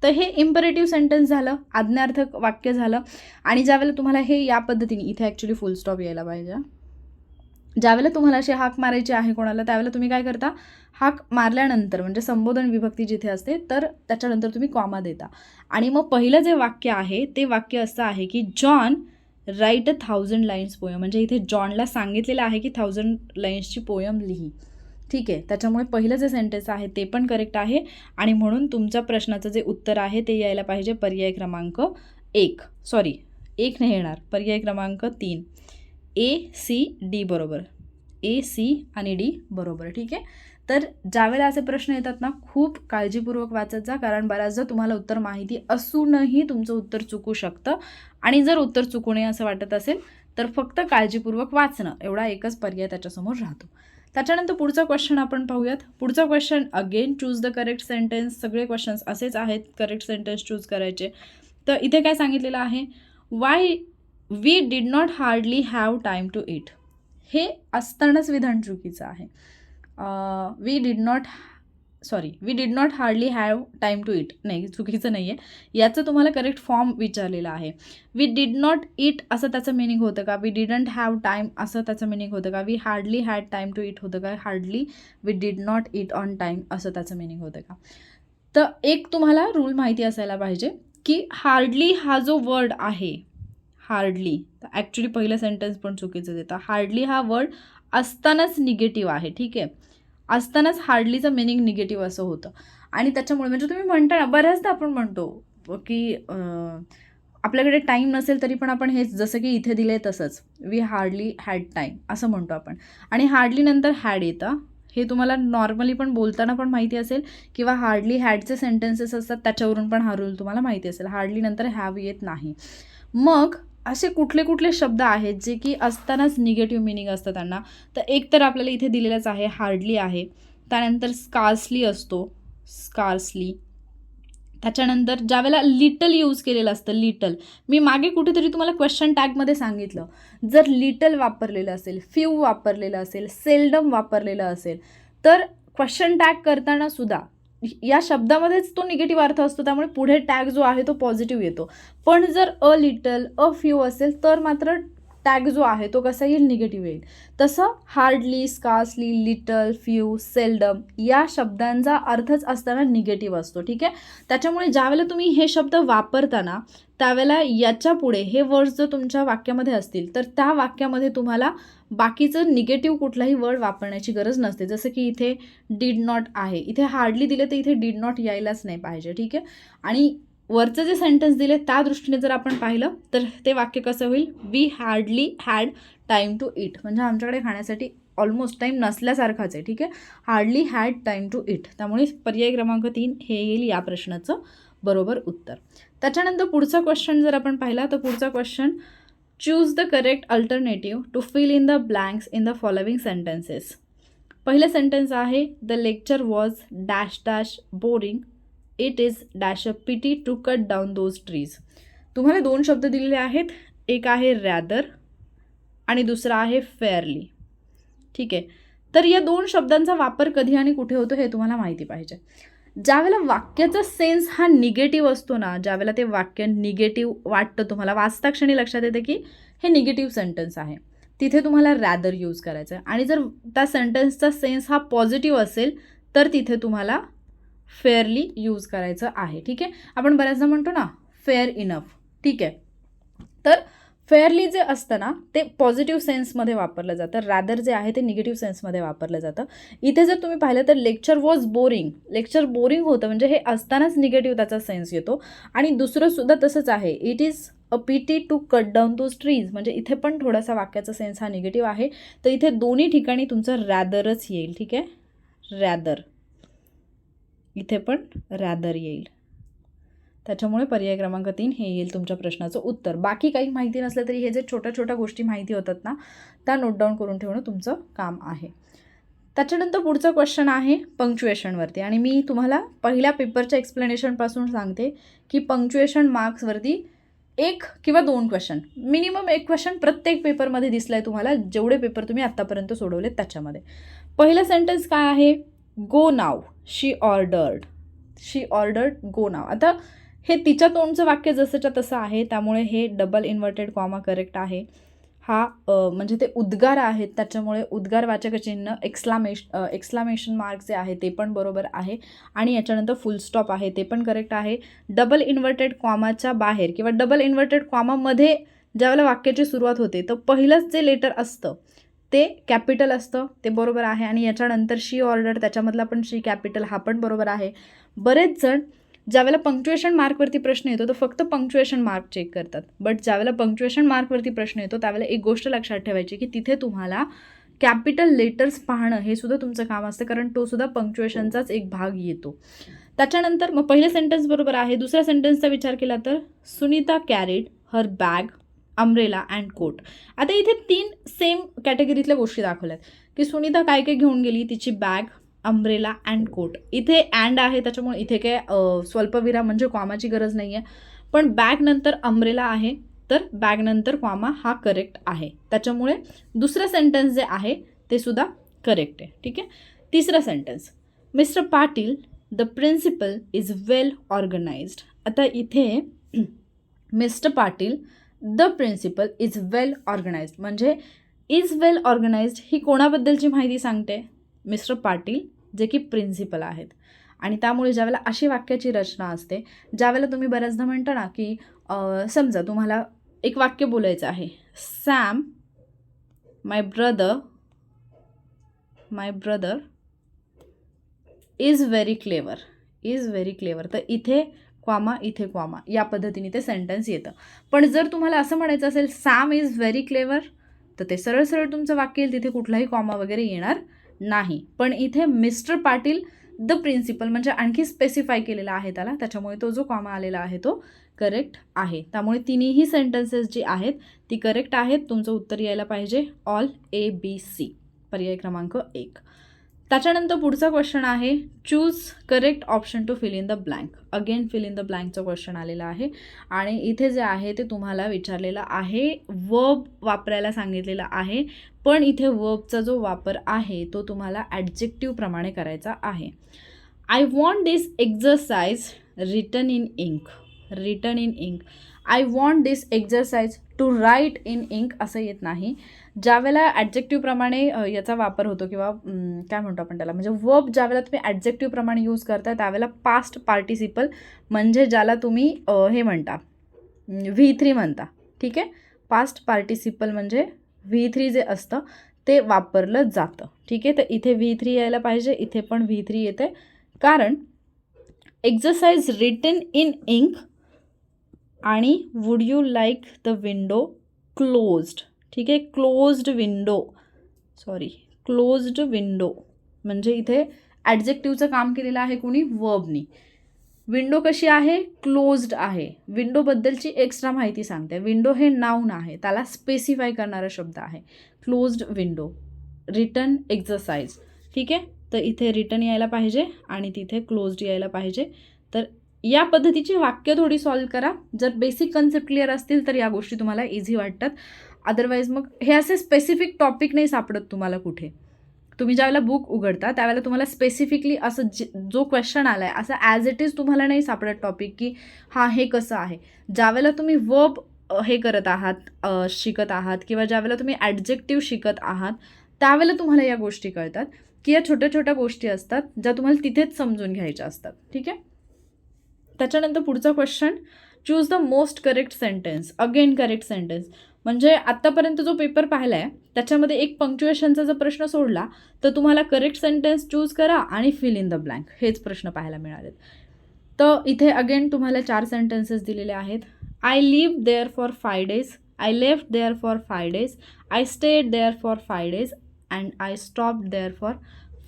तर हे इम्परेटिव्ह सेंटेन्स झालं, आज्ञार्थक वाक्य झालं. आणि ज्यावेळेला तुम्हाला हे या पद्धतीने, इथे ॲक्च्युली फुल स्टॉप यायला पाहिजे, ज्यावेळेला तुम्हाला अशी हाक मारायची आहे कोणाला, त्यावेळेला तुम्ही काय करता, हाक मारल्यानंतर म्हणजे संबोधन विभक्ती जिथे असते तर त्याच्यानंतर तुम्ही कॉमा देता. आणि मग पहिलं जे वाक्य आहे ते वाक्य असं आहे की जॉन राईट 1000 लाईन्स पोयम, म्हणजे इथे जॉनला सांगितलेलं आहे की 1000 लाईन्सची पोयम लिही. ठीक आहे, त्याच्यामुळे पहिलं जे सेंटेन्स आहे ते पण करेक्ट आहे. आणि म्हणून तुमच्या प्रश्नाचं जे उत्तर आहे ते यायला पाहिजे पर्याय क्रमांक 1, सॉरी 1 नाही येणार, पर्याय क्रमांक 3, ACD बरोबर, AC आणि D बरोबर. ठीक आहे, तर ज्यावेळेला असे प्रश्न येतात ना, खूप काळजीपूर्वक वाचत जा, कारण बऱ्याचदा तुम्हाला उत्तर माहिती असूनही तुमचं उत्तर चुकू शकतं. आणि जर उत्तर चुकू नये असं वाटत असेल तर फक्त काळजीपूर्वक वाचणं एवढा एकच पर्याय त्याच्यासमोर राहतो. त्याच्यानंतर पुढचा क्वेश्चन आपण पाहूयात. पुढचा question again choose the correct sentence. सगळे क्वेश्चन्स असेच आहेत, करेक्ट सेंटेन्स चूज करायचे. तर इथे काय सांगितलेलं आहे, why we did not hardly have time to eat. हे असतानाच विधान चुकीचं आहे. We did not hardly have time to eat, नाही, चुकीचं नाही आहे. याचं तुम्हाला करेक्ट फॉर्म विचारलेला आहे. वी डिड नॉट इट असं त्याचं मिनिंग होतं का, वी डिडंट हॅव टाईम असं त्याचं मिनिंग होतं का, we hardly had time to eat होतं का, hardly we did not eat on time असं त्याचं मिनिंग होतं का. तर एक तुम्हाला रूल माहिती असायला पाहिजे की हार्डली हा जो वर्ड आहे, हार्डली, तर ॲक्च्युली पहिलं सेंटेन्स पण चुकीचं देतं. हार्डली हा वर्ड असतानाच निगेटिव्ह आहे. ठीक आहे, असतानाच हार्डलीचं मिनिंग निगेटिव्ह असं होतं. आणि त्याच्यामुळे म्हणजे तुम्ही म्हणता ना, बऱ्याचदा आपण म्हणतो की आपल्याकडे टाईम नसेल तरी पण आपण हेच, जसं की इथे दिले तसंच, वी हार्डली हॅड टाईम असं म्हणतो आपण. आणि हार्डली नंतर हॅड येतं, हे तुम्हाला नॉर्मली पण बोलताना पण माहिती असेल, किंवा हार्डली हॅडचे सेंटेन्सेस असतात त्याच्यावरून पण हा रूल तुम्हाला माहिती असेल. हार्डली नंतर हॅव येत नाही. मग असे कुठले कुठले शब्द आहेत जे की असतानाच निगेटिव्ह मिनिंग असतं त्यांना, तर एक तर आपल्याला इथे दिलेलंच आहे, हार्डली आहे. त्यानंतर स्कार्सली असतो, स्कार्सली. त्याच्यानंतर ज्यावेळेला लिटल यूज केलेलं असतं, लिटल, मी मागे कुठेतरी तुम्हाला क्वेश्चन टॅगमध्ये सांगितलं, जर लिटल वापरलेलं असेल, फ्यू वापरलेलं असेल, सेल्डम वापरलेलं असेल, तर क्वेश्चन टॅग करताना सुद्धा या शब्दामध्येच तो निगेटिव्ह अर्थ असतो, त्यामुळे पुढे टॅग जो आहे तो पॉझिटिव्ह येतो. पण जर अ लिटल, अ फ्यू असेल तर मात्र टॅग जो आहे तो कसा येईल, निगेटिव्ह येईल. तसं hardly, scarcely, little, few, seldom या शब्दांचा अर्थच असताना निगेटिव्ह असतो. ठीक आहे, त्याच्यामुळे ज्यावेळेला तुम्ही हे शब्द वापरताना त्यावेळेला याच्या पुढे हे वर्ड्स जर तुमच्या वाक्यामध्ये असतील तर त्या वाक्यामध्ये तुम्हाला बाकीचं निगेटिव्ह कुठलाही वर्ड वापरण्याची गरज नसते. जसं की इथे डिड नॉट आहे, इथे हार्डली दिले तर इथे डिड नॉट यायलाच नाही पाहिजे. ठीक आहे, आणि वरचं जे सेंटेन्स दिले त्या दृष्टीने जर आपण पाहिलं तर ते वाक्य कसं होईल, we hardly had time to eat, म्हणजे आमच्याकडे खाण्यासाठी ऑलमोस्ट टाईम नसल्यासारखाच आहे. ठीक आहे, hardly had time to eat. त्यामुळे पर्याय क्रमांक 3 हे येईल या प्रश्नाचं बरोबर उत्तर. त्याच्यानंतर पुढचा क्वेश्चन जर आपण पाहिला तर पुढचा question, choose the correct alternative to fill in the blanks in the following sentences. पहिलं सेंटेन्स आहे, the lecture was dash dash boring, it is dash a pity to cut down those trees. तुम्हाला 2 शब्द दिलेले आहेत, एक आहे rather आणि दुसरा आहे फेअरली. ठीक आहे, तर या 2 शब्दांचा वापर कधी आणि कुठे होतो हे तुम्हाला माहिती पाहिजे. ज्यावेळेला वाक्याचा सेन्स हा निगेटिव्ह असतो ना, ज्यावेळेला ते वाक्य निगेटिव्ह वाटतं तुम्हाला, वाचता क्षणी लक्षात येते की हे निगेटिव्ह सेंटेन्स आहे, तिथे तुम्हाला रॅदर यूज करायचं आहे. आणि जर त्या सेंटेन्सचा सेन्स हा पॉझिटिव्ह असेल तर तिथे तुम्हाला फेअरली यूज करायचं आहे. ठीक आहे, आपण बऱ्याचदा म्हणतो ना फेअर इनफ. ठीक आहे, तर फेअरली जे असतं ना ते पॉझिटिव्ह सेन्समध्ये वापरलं जातं, रॅदर जे आहे ते निगेटिव्ह सेन्समध्ये वापरलं जातं. इथे जर तुम्ही पाहिलं तर lecture was boring, lecture boring होतं म्हणजे हे असतानाच निगेटिव्ह त्याचा सेन्स येतो. आणि दुसरं सुद्धा तसंच आहे, it is a pity to cut down those trees, म्हणजे इथे पण थोडासा वाक्याचा सेन्स हा निगेटिव्ह आहे, तर इथे दोन्ही ठिकाणी तुमचं रॅदरच येईल. ठीक आहे, रॅदर, इथे पण रॅदर येईल. त्याच्यामुळे पर्याय क्रमांक 3 हे येईल तुमच्या प्रश्नाचं उत्तर. बाकी काही माहिती नसलं तरी हे जे छोट्या छोट्या गोष्टी माहिती होतात ना त्या नोट डाऊन करून ठेवणं तुमचं काम आहे. त्याच्यानंतर पुढचा क्वेश्चन आहे पंक्च्युएशनवरती, आणि मी तुम्हाला पहिल्या पेपरच्या एक्सप्लेनेशनपासून सांगते की पंक्च्युएशन मार्क्सवरती 1 किंवा 2 क्वेश्चन, मिनिमम 1 क्वेश्चन प्रत्येक पेपरमध्ये दिसला आहे तुम्हाला, जेवढे पेपर तुम्ही आत्तापर्यंत सोडवलेत त्याच्यामध्ये. पहिलं सेंटेन्स काय आहे? गो नाव, शी ऑर्डर्ड गो नाव. आता हे तिच्या तोंडचं वाक्य जसंच्या तसं आहे, त्यामुळे हे डबल इन्व्हर्टेड कॉमा करेक्ट आहे. हा म्हणजे ते उद्गार आहेत, त्याच्यामुळे उद्गारवाचक चिन्ह एक्सक्लामेशन मार्क जे आहे ते पण बरोबर आहे, आणि याच्यानंतर फुल स्टॉप आहे ते पण करेक्ट आहे. डबल इन्व्हर्टेड कॉमाच्या बाहेर किंवा डबल इन्व्हर्टेड कॉमामध्ये ज्यावेळेला वाक्याची सुरुवात होते तर पहिलंच जे लेटर असतं ते कॅपिटल असतं, ते बरोबर आहे. आणि याच्यानंतर शी ऑर्डर, त्याच्यामधला पण शी कॅपिटल, हा पण बरोबर आहे. बरेच जण ज्यावेळेला पंक्च्युएशन मार्कवरती प्रश्न येतो तर फक्त पंक्च्युएशन मार्क चेक करतात, बट ज्यावेळेला पंक्च्युएशन मार्कवरती प्रश्न येतो त्यावेळेला एक गोष्ट लक्षात ठेवायची की तिथे तुम्हाला कॅपिटल लेटर्स पाहणं हे सुद्धा तुमचं काम असतं, कारण तो सुद्धा पंक्च्युएशनचाच एक भाग येतो. त्याच्यानंतर मग पहिलं सेंटेन्स बरोबर आहे. दुसऱ्या सेंटेन्सचा विचार केला तर Sunita carried her bag, umbrella and coat. आता इथे 3 सेम कॅटेगरीतल्या गोष्टी दाखवल्यात की सुनीता काय काय घेऊन गेली, तिची बॅग, अम्ब्रेला अँड कोट. इथे अँड आहे त्याच्यामुळे इथे काय स्वल्पविराम म्हणजे कॉमाची गरज नाही आहे, पण बॅग नंतर अम्ब्रेला आहे तर बॅग नंतर कॉमा हा करेक्ट आहे, त्याच्यामुळे दुसरं सेंटेन्स जे आहे ते सुद्धा करेक्ट आहे. ठीक आहे. तिसरं sentence, mister Patil the principal is well organised. आता इथे mister Patil the principal is well organised म्हणजे इज वेल ऑर्गनाइज्ड ही कोणाबद्दलची माहिती सांगते? मिस्टर पाटील जे की प्रिन्सिपल आहेत. आणि त्यामुळे ज्यावेळेला अशी वाक्याची रचना असते, ज्यावेळेला तुम्ही बऱ्याचदा म्हणता ना की समजा तुम्हाला एक वाक्य बोलायचं आहे, Sam my brother is very clever, तर इथे कॉमा या पद्धतीने ते सेंटेन्स येतं. पण जर तुम्हाला असं म्हणायचं असेल सॅम इज व्हेरी क्लेवर, तर ते सरळ सरळ तुमचं वाक्य येईल, तिथे कुठलाही कॉमा वगैरे येणार नाही. पण इथे मिस्टर पाटील द प्रिन्सिपल म्हणजे आणखी स्पेसिफाय केलेला आहे त्याला, त्याच्यामुळे तो जो कॉमा आलेला आहे तो करेक्ट आहे. त्यामुळे तिन्ही सेंटेन्सेस जी आहेत ती करेक्ट आहेत. तुमचं उत्तर यायला पाहिजे ऑल ABC, पर्याय क्रमांक 1. त्याच्यानंतर पुढचा क्वेश्चन आहे choose correct option to fill in the blank. Again fill in the ब्लँकचा क्वेश्चन आलेला आहे, आणि इथे जे आहे ते तुम्हाला विचारलेलं आहे, वर्ब वापरायला सांगितलेला आहे, पण इथे वर्बचा जो वापर आहे तो तुम्हाला ॲडजेक्टिव्ह प्रमाणे करायचा आहे. I want this exercise written in ink. I want this exercise to write in ink असं येत नाही. ज्यावेळेला ॲडजेक्टिव्हप्रमाणे याचा वापर होतो किंवा काय म्हणतो आपण त्याला, म्हणजे वर्ब ज्यावेळेला तुम्ही ॲडजेक्टिव्हप्रमाणे यूज करता त्यावेळेला पास्ट पार्टिसिपल म्हणजे ज्याला तुम्ही हे म्हणता V3 म्हणता. ठीक आहे. पास्ट पार्टिसिपल म्हणजे V3 जे असतं ते वापरलं जातं. ठीक आहे. तर इथे V3 यायला पाहिजे, इथे पण V3 येते, कारण एक्झरसाइज रिटन इन इंक आणि would you like the window closed. ठीक आहे. क्लोज्ड विंडो म्हणजे इथे ॲडजेक्टिव्हचं काम केलेलं आहे कोणी? वर्बनी. विंडो कशी आहे? क्लोज्ड आहे. विंडोबद्दलची एक्स्ट्रा माहिती सांगते. विंडो हे नाऊन आहे, त्याला स्पेसिफाय करणारा शब्द आहे. Closed window. Written exercise. ठीक आहे. तर इथे रिटन यायला पाहिजे आणि तिथे क्लोज्ड यायला पाहिजे. तर या पद्धतीची वाक्य थोडी सॉल्व करा. जर बेसिक कन्सेप्ट क्लिअर असतील तर या गोष्टी तुम्हाला इझी वाटतात. अदरवाईज मग हे असे स्पेसिफिक टॉपिक नाही सापडत तुम्हाला कुठे. तुम्ही ज्यावेळेला बुक उघडता त्यावेळेला तुम्हाला स्पेसिफिकली असं जो क्वेश्चन आला आहे असं ॲज इट इज तुम्हाला नाही सापडत टॉपिक की हां हे कसं आहे. ज्यावेळेला तुम्ही वर्ब हे करत आहात, शिकत आहात, किंवा ज्यावेळेला तुम्ही ॲडजेक्टिव्ह शिकत आहात त्यावेळेला तुम्हाला या गोष्टी कळतात की या छोट्या छोट्या गोष्टी असतात ज्या तुम्हाला तिथेच समजून घ्यायच्या असतात. ठीक आहे. त्याच्यानंतर पुढचा question, choose the most correct sentence. Again correct sentence म्हणजे आत्तापर्यंत जो पेपर पाहिला आहे त्याच्यामध्ये एक पंक्च्युएशनचा जर प्रश्न सोडला तर तुम्हाला करेक्ट सेंटेन्स चूज करा आणि फिल इन द ब्लँक हेच प्रश्न पाहायला मिळालेत. तर इथे अगेन तुम्हाला 4 सेंटेन्सेस दिलेले आहेत. I live there for 5 days, I left there for 5 days, I stayed there for 5 days and I stopped there for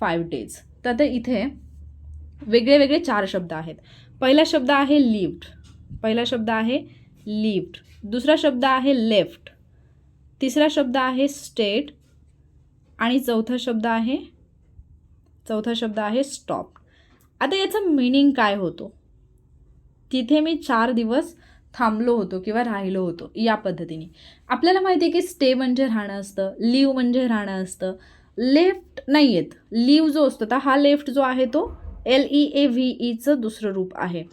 5 days. तर ते इथे वेगळे वेगळे 4 शब्द आहेत. पहिला शब्द आहे लिव्ड, दुसरा शब्द आहे लेफ्ट, तिसरा शब्द आहे स्टेड आणि चौथा शब्द आहे चौथा शब्द आहे स्टॉप. आता याचा मीनिंग काय होतो? तिथे मी 4 दिवस थांबलो होतो किंवा राहिलो होतो या पद्धतीने. आपल्याला माहिती आहे की स्टे म्हणजे राहणं असतं, लिव्ह म्हणजे राहणं असतं, लेफ्ट नाही आहेत. लिव्ह जो असतो तर हा लेफ्ट जो आहे तो LEAVEचं दुसरं रूप आहे.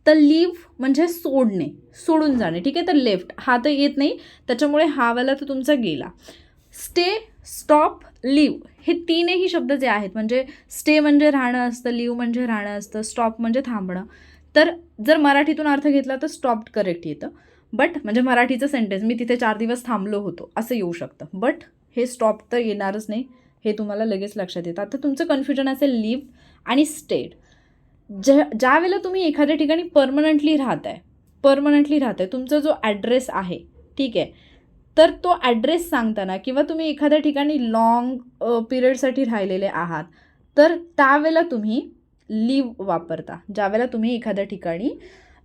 तर लिव्ह म्हणजे सोडणे, सोडून जाणे, ठीक आहे. तर लेफ्ट हा तर येत नाही, त्याच्यामुळे हा वाला तर तुमचा गेला. स्टे, स्टॉप, लिव्ह हे तीनही शब्द जे आहेत, म्हणजे स्टे म्हणजे राहणं असतं, लिव्ह म्हणजे राहणं असतं, स्टॉप म्हणजे थांबणं. तर जर मराठीतून अर्थ घेतला तर स्टॉप करेक्ट येतं. बट म्हणजे मराठीचं सेंटेन्स मी तिथे 4 दिवस थांबलो होतो असं येऊ शकतं. बट हे स्टॉप तर येणारच नाही, हे तुम्हाला लगेच लक्षात येतं. आता तुमचं कन्फ्युजन असेल लिव्ह आणि स्टेड. ज्या वेळेला तुम्ही एखाद्या ठिकाणी परमनंटली राहताय, तुमचा जो ॲड्रेस आहे, ठीक आहे, तर तो ॲड्रेस सांगताना किंवा तुम्ही एखाद्या ठिकाणी लाँग पिरियडसाठी राहिलेले आहात, तर त्यावेळेला तुम्ही लिव्ह वापरता. ज्यावेळेला तुम्ही एखाद्या ठिकाणी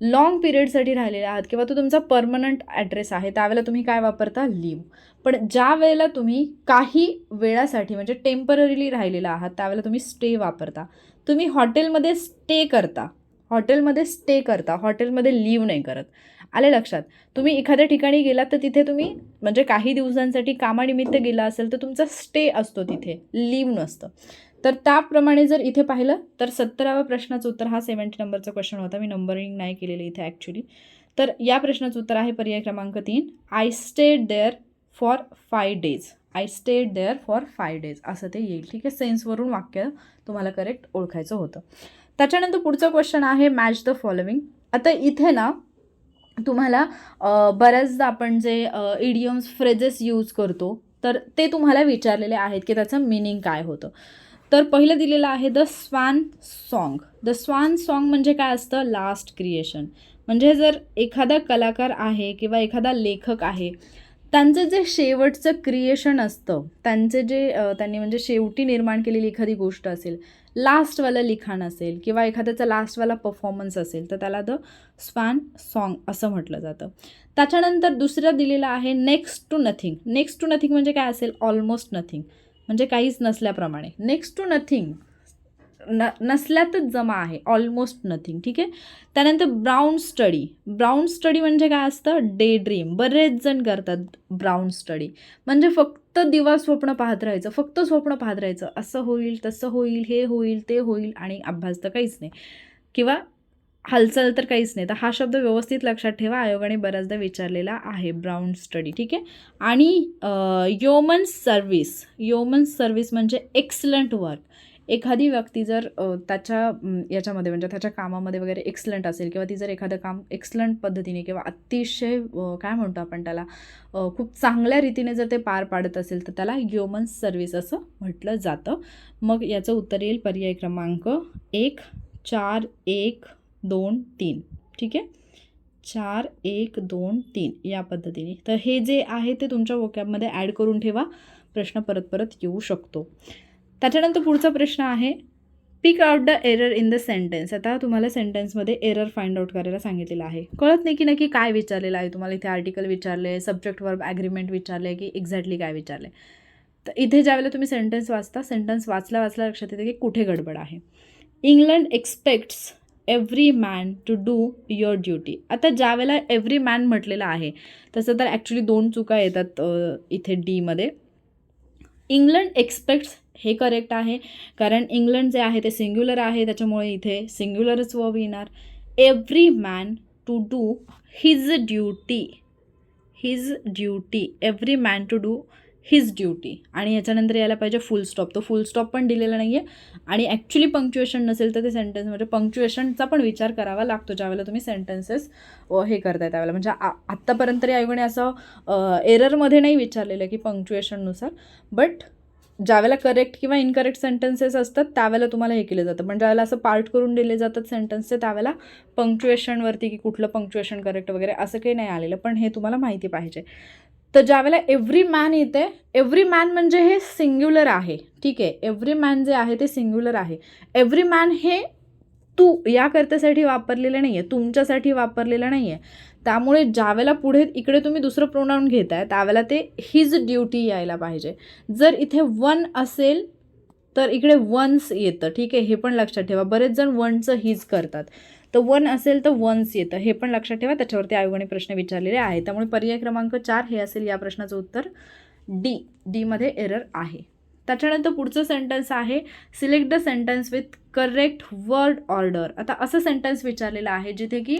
लाँग पिरियडसाठी राहिलेले आहात किंवा तो तुमचा परमनंट ॲड्रेस आहे, त्यावेळेला तुम्ही काय वापरता? लिव्ह. पण ज्या वेळेला तुम्ही काही वेळासाठी म्हणजे टेम्पररीली राहिलेला आहात, त्यावेळेला तुम्ही स्टे वापरता. तुम्ही हॉटेलमध्ये स्टे करता, हॉटेलमध्ये लिव्ह नाही करत. आले लक्षात? तुम्ही एखाद्या ठिकाणी गेलात तर तिथे तुम्ही म्हणजे काही दिवसांसाठी कामानिमित्त गेला असेल तर तुमचा स्टे असतो, तिथे लिव्ह नसतं. तर त्याप्रमाणे जर इथे पाहिलं तर 17व्या प्रश्नाचं उत्तर, हा 70 नंबरचा क्वेश्चन होता, मी नंबरिंग नाही केलेलं इथे ॲक्च्युली. तर या प्रश्नाचं उत्तर आहे पर्याय क्रमांक 3, I stayed there for 5 days. I stayed there for 5 days असं ते येईल, ठीक आहे. सेन्सवरून वाक्य तुम्हाला करेक्ट ओळखायचं होतं. त्याच्यानंतर पुढचा क्वेश्चन आहे मॅच द फॉलोविंग. आता इथे ना तुम्हाला बऱ्याचदा आपण जे इडियम्स फ्रेजेस यूज करतो तर ते तुम्हाला विचारलेले आहेत की त्याचं मिनिंग काय होतं. तर पहिलं दिलेलं आहे the swan song. The swan song म्हणजे काय असतं? Last creation. म्हणजे जर एखादा कलाकार आहे किंवा एखादा लेखक आहे, त्यांचं जे शेवटचं क्रिएशन असतं, त्यांचे जे त्यांनी म्हणजे शेवटी निर्माण केलेली एखादी गोष्ट असेल, लास्टवालं लिखाण असेल किंवा एखाद्याचा लास्टवाला परफॉर्मन्स असेल, तर त्याला द स्वान सॉन्ग असं म्हटलं जातं. त्याच्यानंतर दुसरं दिलेलं आहे next to nothing. Next to nothing म्हणजे काय असेल? ऑलमोस्ट नथिंग, म्हणजे काहीच नसल्याप्रमाणे. नेक्स्ट टू नथिंग नसल्यातच जमा आहे, ऑलमोस्ट नथिंग, ठीक आहे. त्यानंतर ब्राउन स्टडी. ब्राउन स्टडी म्हणजे काय असतं? Day dream. बरेच जण करतात ब्राउन स्टडी, म्हणजे फक्त दिवस स्वप्न पाहत राहायचं, असं होईल, तसं होईल, हे होईल, ते होईल, आणि अभ्यास तर काहीच नाही किंवा हालचाल तर काहीच नाही. तर हा शब्द व्यवस्थित लक्षात ठेवा, आयोगाने बऱ्याचदा विचारलेला आहे, ब्राउन स्टडी, ठीक आहे. आणि योमन्स सर्व्हिस म्हणजे एक्सलंट वर्क. एखादी व्यक्ती जर त्याच्या याच्यामध्ये म्हणजे त्याच्या कामामध्ये वगैरे एक्सलंट असेल किंवा ती जर एखादं काम एक्सलंट पद्धतीने किंवा अतिशय काय म्हणतो आपण त्याला, खूप चांगल्या रीतीने जर ते पार पाडत असेल तर त्याला ह्युमन्स सर्व्हिस असं म्हटलं जातं. मग याचं उत्तर येईल पर्याय क्रमांक 1, 4, 1, 2, 3, ठीक आहे. 4, 1, 2, 3 या पद्धतीने. तर हे जे आहे ते तुमच्या वोकॅबमध्ये ॲड करून ठेवा, प्रश्न परत येऊ शकतो. त्याच्यानंतर पुढचा प्रश्न आहे pick out the error in the sentence. आता तुम्हाला सेंटेन्समध्ये एरर फाइंड आउट करायला सांगितलेलं आहे. कळत नाही की नक्की काय विचारलेलं आहे तुम्हाला. इथे आर्टिकल विचारले आहे, सब्जेक्ट वर्ब ॲग्रीमेंट विचारले की एक्झॅक्टली काय विचारले. तर इथे ज्यावेळेला तुम्ही सेंटेन्स वाचता, सेंटेन्स वाचल्या लक्षात येते की कुठे गडबड आहे. England expects every man to do your duty. आता ज्यावेळेला एव्हरी मॅन म्हटलेलं आहे तसं तर ॲक्च्युली 2 चुका येतात इथे डीमध्ये. इंग्लंड एक्सपेक्ट्स हे करेक्ट आहे, कारण इंग्लंड जे आहे ते सिंग्युलर आहे, त्याच्यामुळे इथे सिंग्युलरच वर्ब येणार. Every man to do his duty. Every man to do his duty. आणि याच्यानंतर यायला पाहिजे फुल स्टॉप. तो फुल स्टॉप पण दिलेला नाही आहे, आणि ॲक्च्युली पंक्च्युएशन नसेल तर ते सेंटेन्समध्ये पंक्च्युएशनचा पण विचार करावा लागतो ज्यावेळेला तुम्ही सेंटेन्सेस हे करताय त्यावेळेला. म्हणजे आत्तापर्यंत तरी आयोगाने असं एररमध्ये नाही विचारलेलं की पंक्च्युएशननुसार, बट ज्यावेळेला करेक्ट किंवा इनकरेक्ट सेंटेन्सेस असतात त्यावेळेला तुम्हाला हे केलं जातं. पण ज्यावेळेला असं पार्ट करून दिले जातात सेंटेन्सचे त्यावेळेला पंक्च्युएशनवरती की कुठलं पंक्च्युएशन करेक्ट वगैरे असं काही नाही आलेलं, पण हे तुम्हाला माहिती पाहिजे. तर ज्यावेळेला एव्हरी मॅन येते, एव्हरी मॅन म्हणजे हे सिंग्युलर आहे, ठीक आहे. एव्हरी मॅन जे आहे ते सिंग्युलर आहे. एव्हरी मॅन हे तू या कर्त्यासाठी वापरलेलं नाही आहे, तुमच्यासाठी वापरलेलं नाही आहे. त्यामुळे ज्यावेळेला पुढे इकडे तुम्ही दुसरं प्रोनाऊन घेताय त्यावेळेला ते हिज ड्युटी यायला पाहिजे. जर इथे वन असेल तर इकडे वन्स येतं, ठीक आहे, हे पण लक्षात ठेवा. बरेच जण वनचं हीच करतात, तर वन असेल तर वन्स येतं, हे पण लक्षात ठेवा. त्याच्यावरती आयोगाने प्रश्न विचारलेले आहे. त्यामुळे पर्याय क्रमांक 4 हे असेल या प्रश्नाचं उत्तर. डी मध्ये एरर आहे. त्याच्यानंतर पुढचं सेंटेन्स आहे select the sentence with correct word order. आता असं सेंटेन्स विचारलेलं आहे जिथे की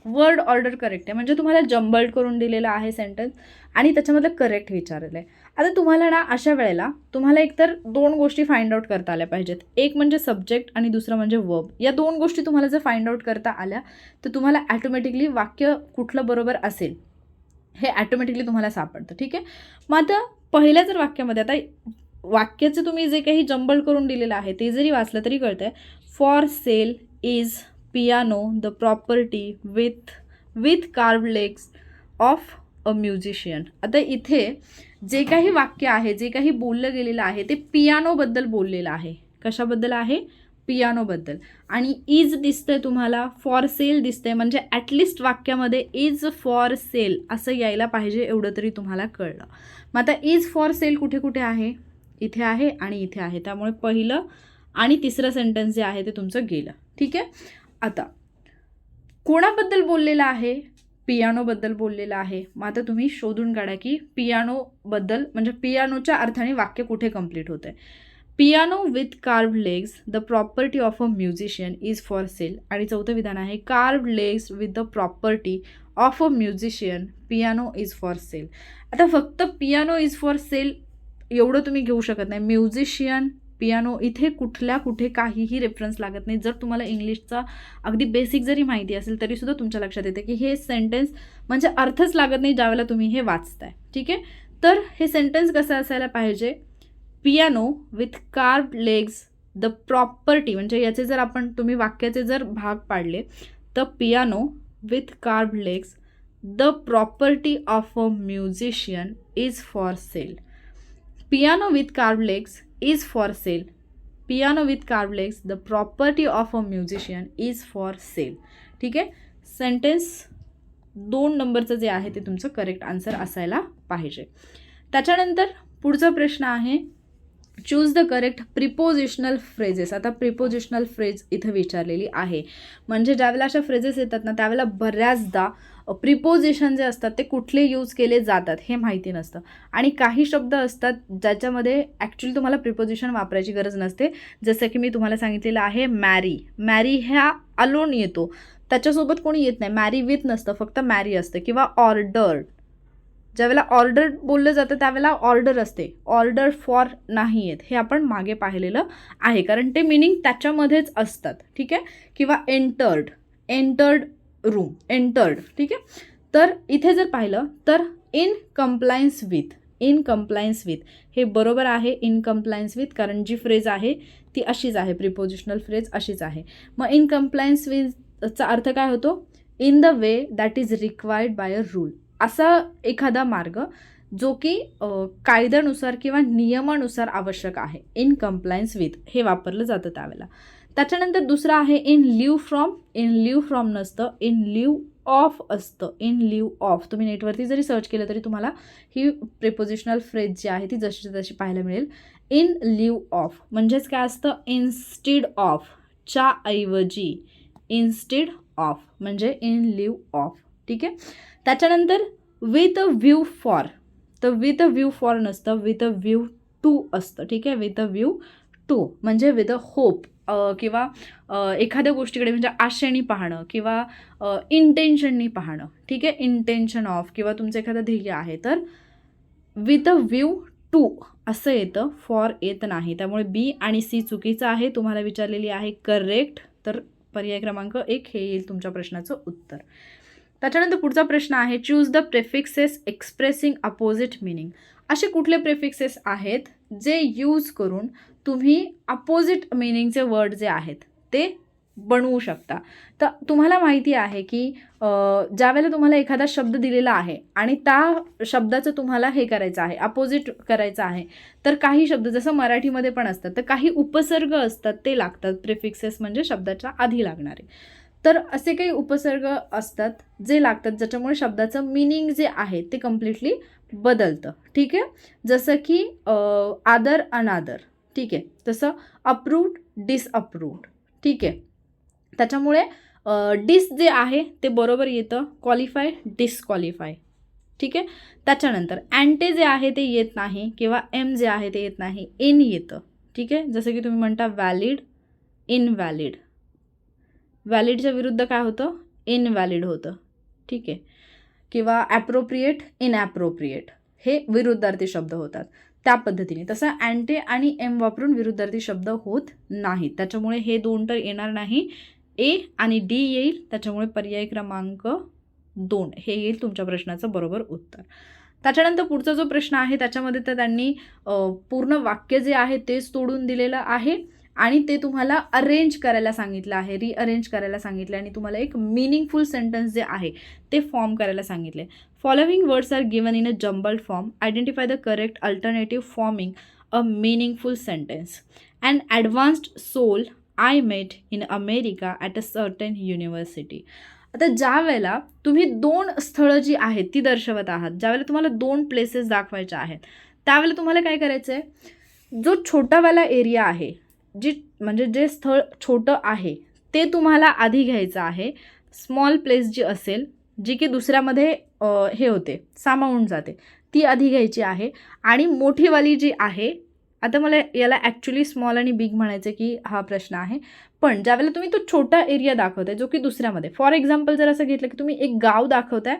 वर्ड ऑर्डर करेक्ट आहे, म्हणजे तुम्हाला जंबल्ड करून दिलेला आहे सेंटेन्स आणि त्याच्यामधलं करेक्ट विचारलेलं आहे. आता तुम्हाला ना अशा वेळेला तुम्हाला एकतर 2 गोष्टी फाइंड आउट करता आल्या पाहिजेत. एक म्हणजे सब्जेक्ट आणि दुसरं म्हणजे वर्ब. या 2 गोष्टी तुम्हाला जर फाइंड आउट करता आल्या तर तुम्हाला ॲटोमॅटिकली वाक्य कुठलं बरोबर असेल हे ॲटोमॅटिकली तुम्हाला सापडतं, ठीक आहे. मग आता पहिल्या जर वाक्यामध्ये आता वाक्याचं तुम्ही जे काही जंबल करून दिलेलं आहे ते जरी वाचलं तरी कळतं आहे. For sale is piano the property with carved legs of a musician. आता इथे जे काही वाक्य आहे, जे काही बोललं गेलेलं आहे ते पियानोबद्दल बोललेलं आहे. कशाबद्दल आहे? पियानोबद्दल. आणि इज दिसतंय तुम्हाला, फॉर सेल दिसतंय, म्हणजे ॲटलिस्ट वाक्यामध्ये इज फॉर सेल असं यायला पाहिजे, एवढं तरी तुम्हाला कळलं. मग आता इज फॉर सेल कुठे कुठे आहे? इथे आहे आणि इथे आहे. त्यामुळे पहिलं आणि तिसरं सेंटेन्स जे आहे ते तुमचं गेलं, ठीक आहे. आता कोणाबद्दल बोललेलं आहे? पियानोबद्दल बोललेलं आहे. मग आता तुम्ही शोधून काढा की पियानोबद्दल म्हणजे पियानोच्या अर्थाने वाक्य कुठे कंप्लीट होतं आहे. Piano with carved legs the property of a musician is for sale. आणि चौथं विधान आहे carved legs with the property of a musician piano is for sale. आता फक्त पियानो इज फॉर सेल एवढं तुम्ही घेऊ शकत नाही. म्युझिशियन, पियानो इथे कुठे काहीही रेफरन्स लागत नाही. जर तुम्हाला इंग्लिशचा अगदी बेसिक जरी माहिती असेल तरीसुद्धा तुमच्या लक्षात येते की हे सेंटेन्स म्हणजे अर्थच लागत नाही ज्यावेळेला तुम्ही हे वाचताय, ठीक आहे. तर हे सेंटेन्स कसं असायला पाहिजे? Piano with carved legs the property, म्हणजे याचे जर आपण तुम्ही वाक्याचे जर भाग पाडले तर piano with carved legs the property of a musician is for sale. Piano with carved legs is for sale. Piano with carved legs the property of a musician is for sale, ठीक आहे. Sentence 2 नंबरचं जे आहे ते तुमचं correct answer असायला पाहिजे. त्याच्यानंतर पुढचा प्रश्न आहे choose the correct prepositional phrases. आता प्रिपोजिशनल फ्रेज इथं विचारलेली आहे, म्हणजे ज्यावेळेला अशा फ्रेजेस येतात ना त्यावेळेला बऱ्याचदा प्रिपोजिशन जे असतात ते कुठले यूज केले जातात हे माहिती नसतं. आणि काही शब्द असतात ज्याच्यामध्ये ॲक्च्युली तुम्हाला प्रिपोजिशन वापरायची गरज नसते. जसं की मी तुम्हाला सांगितलेलं आहे मॅरी. मॅरी ह्या अलोन येतो, त्याच्यासोबत कोणी येत नाही. मॅरी विथ नसतं, फक्त मॅरी असतं. किंवा ऑर्डर्ड, ज्यावेळेला ऑर्डर बोललं जातं त्यावेळेला ऑर्डर असते, ऑर्डर फॉर नाही येत. हे आपण मागे पाहिलेलं आहे, कारण ते मिनिंग त्याच्यामध्येच असतात, ठीक आहे. किंवा एंटर्ड रूम, एंटर्ड, ठीक आहे. तर इथे जर पाहिलं तर इन कंप्लायन्स विथ हे बरोबर आहे. इन कंप्लायन्स विथ, कारण जी फ्रेज आहे ती अशीच आहे, प्रिपोजिशनल फ्रेज अशीच आहे. मग इन कंप्लायन्स विथचा अर्थ काय होतो? In the way that is required by a rule. असा एखादा मार्ग जो की कायद्यानुसार किंवा नियमानुसार आवश्यक आहे. इन कंप्लायन्स विथ हे वापरलं जातं त्यावेळेला. त्याच्यानंतर दुसरं आहे in leave from. In leave from नसतं, इन लिव्ह ऑफ असतं. इन लिव्ह ऑफ तुम्ही नेटवरती जरी सर्च केलं तरी तुम्हाला ही प्रिपोजिशनल फ्रेज जी आहे ती जशी तशी पाहायला मिळेल. इन लिव्ह ऑफ म्हणजेच काय असतं? इन्स्टेड ऑफ, च्या ऐवजी, इन्स्टेड ऑफ म्हणजे इन लिव्ह ऑफ, ठीक आहे. त्याच्यानंतर विथ अ व्ह्यू फॉर, तर विथ अ व्ह्यू फॉर नसतं, विथ अ व्ह्यू टू असतं, ठीक आहे. विथ अ व्ह्यू टू म्हणजे विथ अ होप किंवा एखाद्या गोष्टीकडे म्हणजे आशेने पाहणं किंवा इंटेन्शननी पाहणं, ठीक आहे. इंटेन्शन ऑफ किंवा तुमचं एखादं ध्येय आहे तर विथ अ व्ह्यू टू असं येतं, फॉर येत नाही. त्यामुळे बी आणि सी चुकीचं आहे. तुम्हाला विचारलेली आहे करेक्ट, तर पर्याय क्रमांक 1 हे येईल तुमच्या प्रश्नाचं उत्तर. त्याच्यानंतर पुढचा प्रश्न आहे choose the prefixes expressing opposite meaning. असे कुठले प्रेफिक्सेस आहेत जे यूज करून तुम्ही अपोजिट मिनिंगचे वर्ड जे आहेत ते बनवू शकता. तर तुम्हाला माहिती आहे की ज्यावेळेला तुम्हाला एखादा शब्द दिलेला आहे आणि त्या शब्दाचं तुम्हाला हे करायचं आहे, अपोजिट करायचं आहे, तर काही शब्द जसं मराठीमध्ये पण असतात तर काही उपसर्ग असतात ते लागतात. प्रेफिक्सेस म्हणजे शब्दाच्या आधी लागणारे. तर असे काही उपसर्ग असतात जे लागतात ज्याच्यामुळे शब्दाचं मिनिंग जे आहे ते कम्प्लिटली बदलतं, ठीक आहे. जसं की आदर अनादर, ठीक आहे. तसं अप्रूव्ड, डिसअप्रूव्ड, ठीक आहे. त्याच्यामुळे डिस जे आहे ते बरोबर येतं, क्वालिफाय, डिस्क्वालिफाय, ठीक आहे. त्याच्यानंतर अँटे जे आहे ते येत नाही किंवा एम जे आहे ते येत नाही, इन येतं, ठीक आहे. जसं की तुम्ही म्हणता व्हॅलिड, इनव्हॅलिड. व्हॅलिडच्या विरुद्ध काय होतं, इनव्हॅलिड होतं, ठीक आहे. किंवा ॲप्रोप्रिएट, इनॲप्रोप्रिएट, हे विरुद्धार्थी शब्द होतात त्या पद्धतीने. तसं अँटे आणि एम वापरून विरुद्धार्थी शब्द होत नाहीत. त्याच्यामुळे हे 2 तर येणार नाही. ए आणि डी येईल. त्याच्यामुळे पर्याय क्रमांक 2 हे येईल तुमच्या प्रश्नाचं बरोबर उत्तर. त्याच्यानंतर पुढचा जो प्रश्न आहे त्याच्यामध्ये तर त्यांनी पूर्ण वाक्य जे आहे तेच तोडून दिलेलं आहे आणि ते तुम्हाला अरेंज करायला सांगितलं आहे, रिअरेंज करायला सांगितलं आणि तुम्हाला एक मिनिंगफुल सेंटेन्स जे आहे ते फॉर्म करायला सांगितले. Following words are given in a jumbled form. Identify the correct alternative forming a meaningful sentence. And advanced soul I met in America at a certain university. आता ज्या वेळेला तुम्ही 2 स्थळं जी आहेत ती दर्शवत आहात, ज्यावेळेला तुम्हाला 2 प्लेसेस दाखवायच्या आहेत, त्यावेळेला तुम्हाला काय करायचं आहे, जो छोटावाला एरिया आहे, म्हणजे जे स्थळ छोटं आहे ते तुम्हाला आधी घ्यायचं आहे. स्मॉल प्लेस जी असेल, जी की दुसऱ्यामध्ये हे होते, सामावून जाते, ती आधी घ्यायची आहे. आणि मोठीवाली जी आहे, आता मला याला ॲक्च्युली स्मॉल आणि बिग म्हणायचं की हा प्रश्न आहे, पण ज्यावेळेला तुम्ही तो छोटा एरिया दाखवताय जो की दुसऱ्यामध्ये, फॉर एक्झाम्पल जर असं घेतलं की तुम्ही एक गाव दाखवताय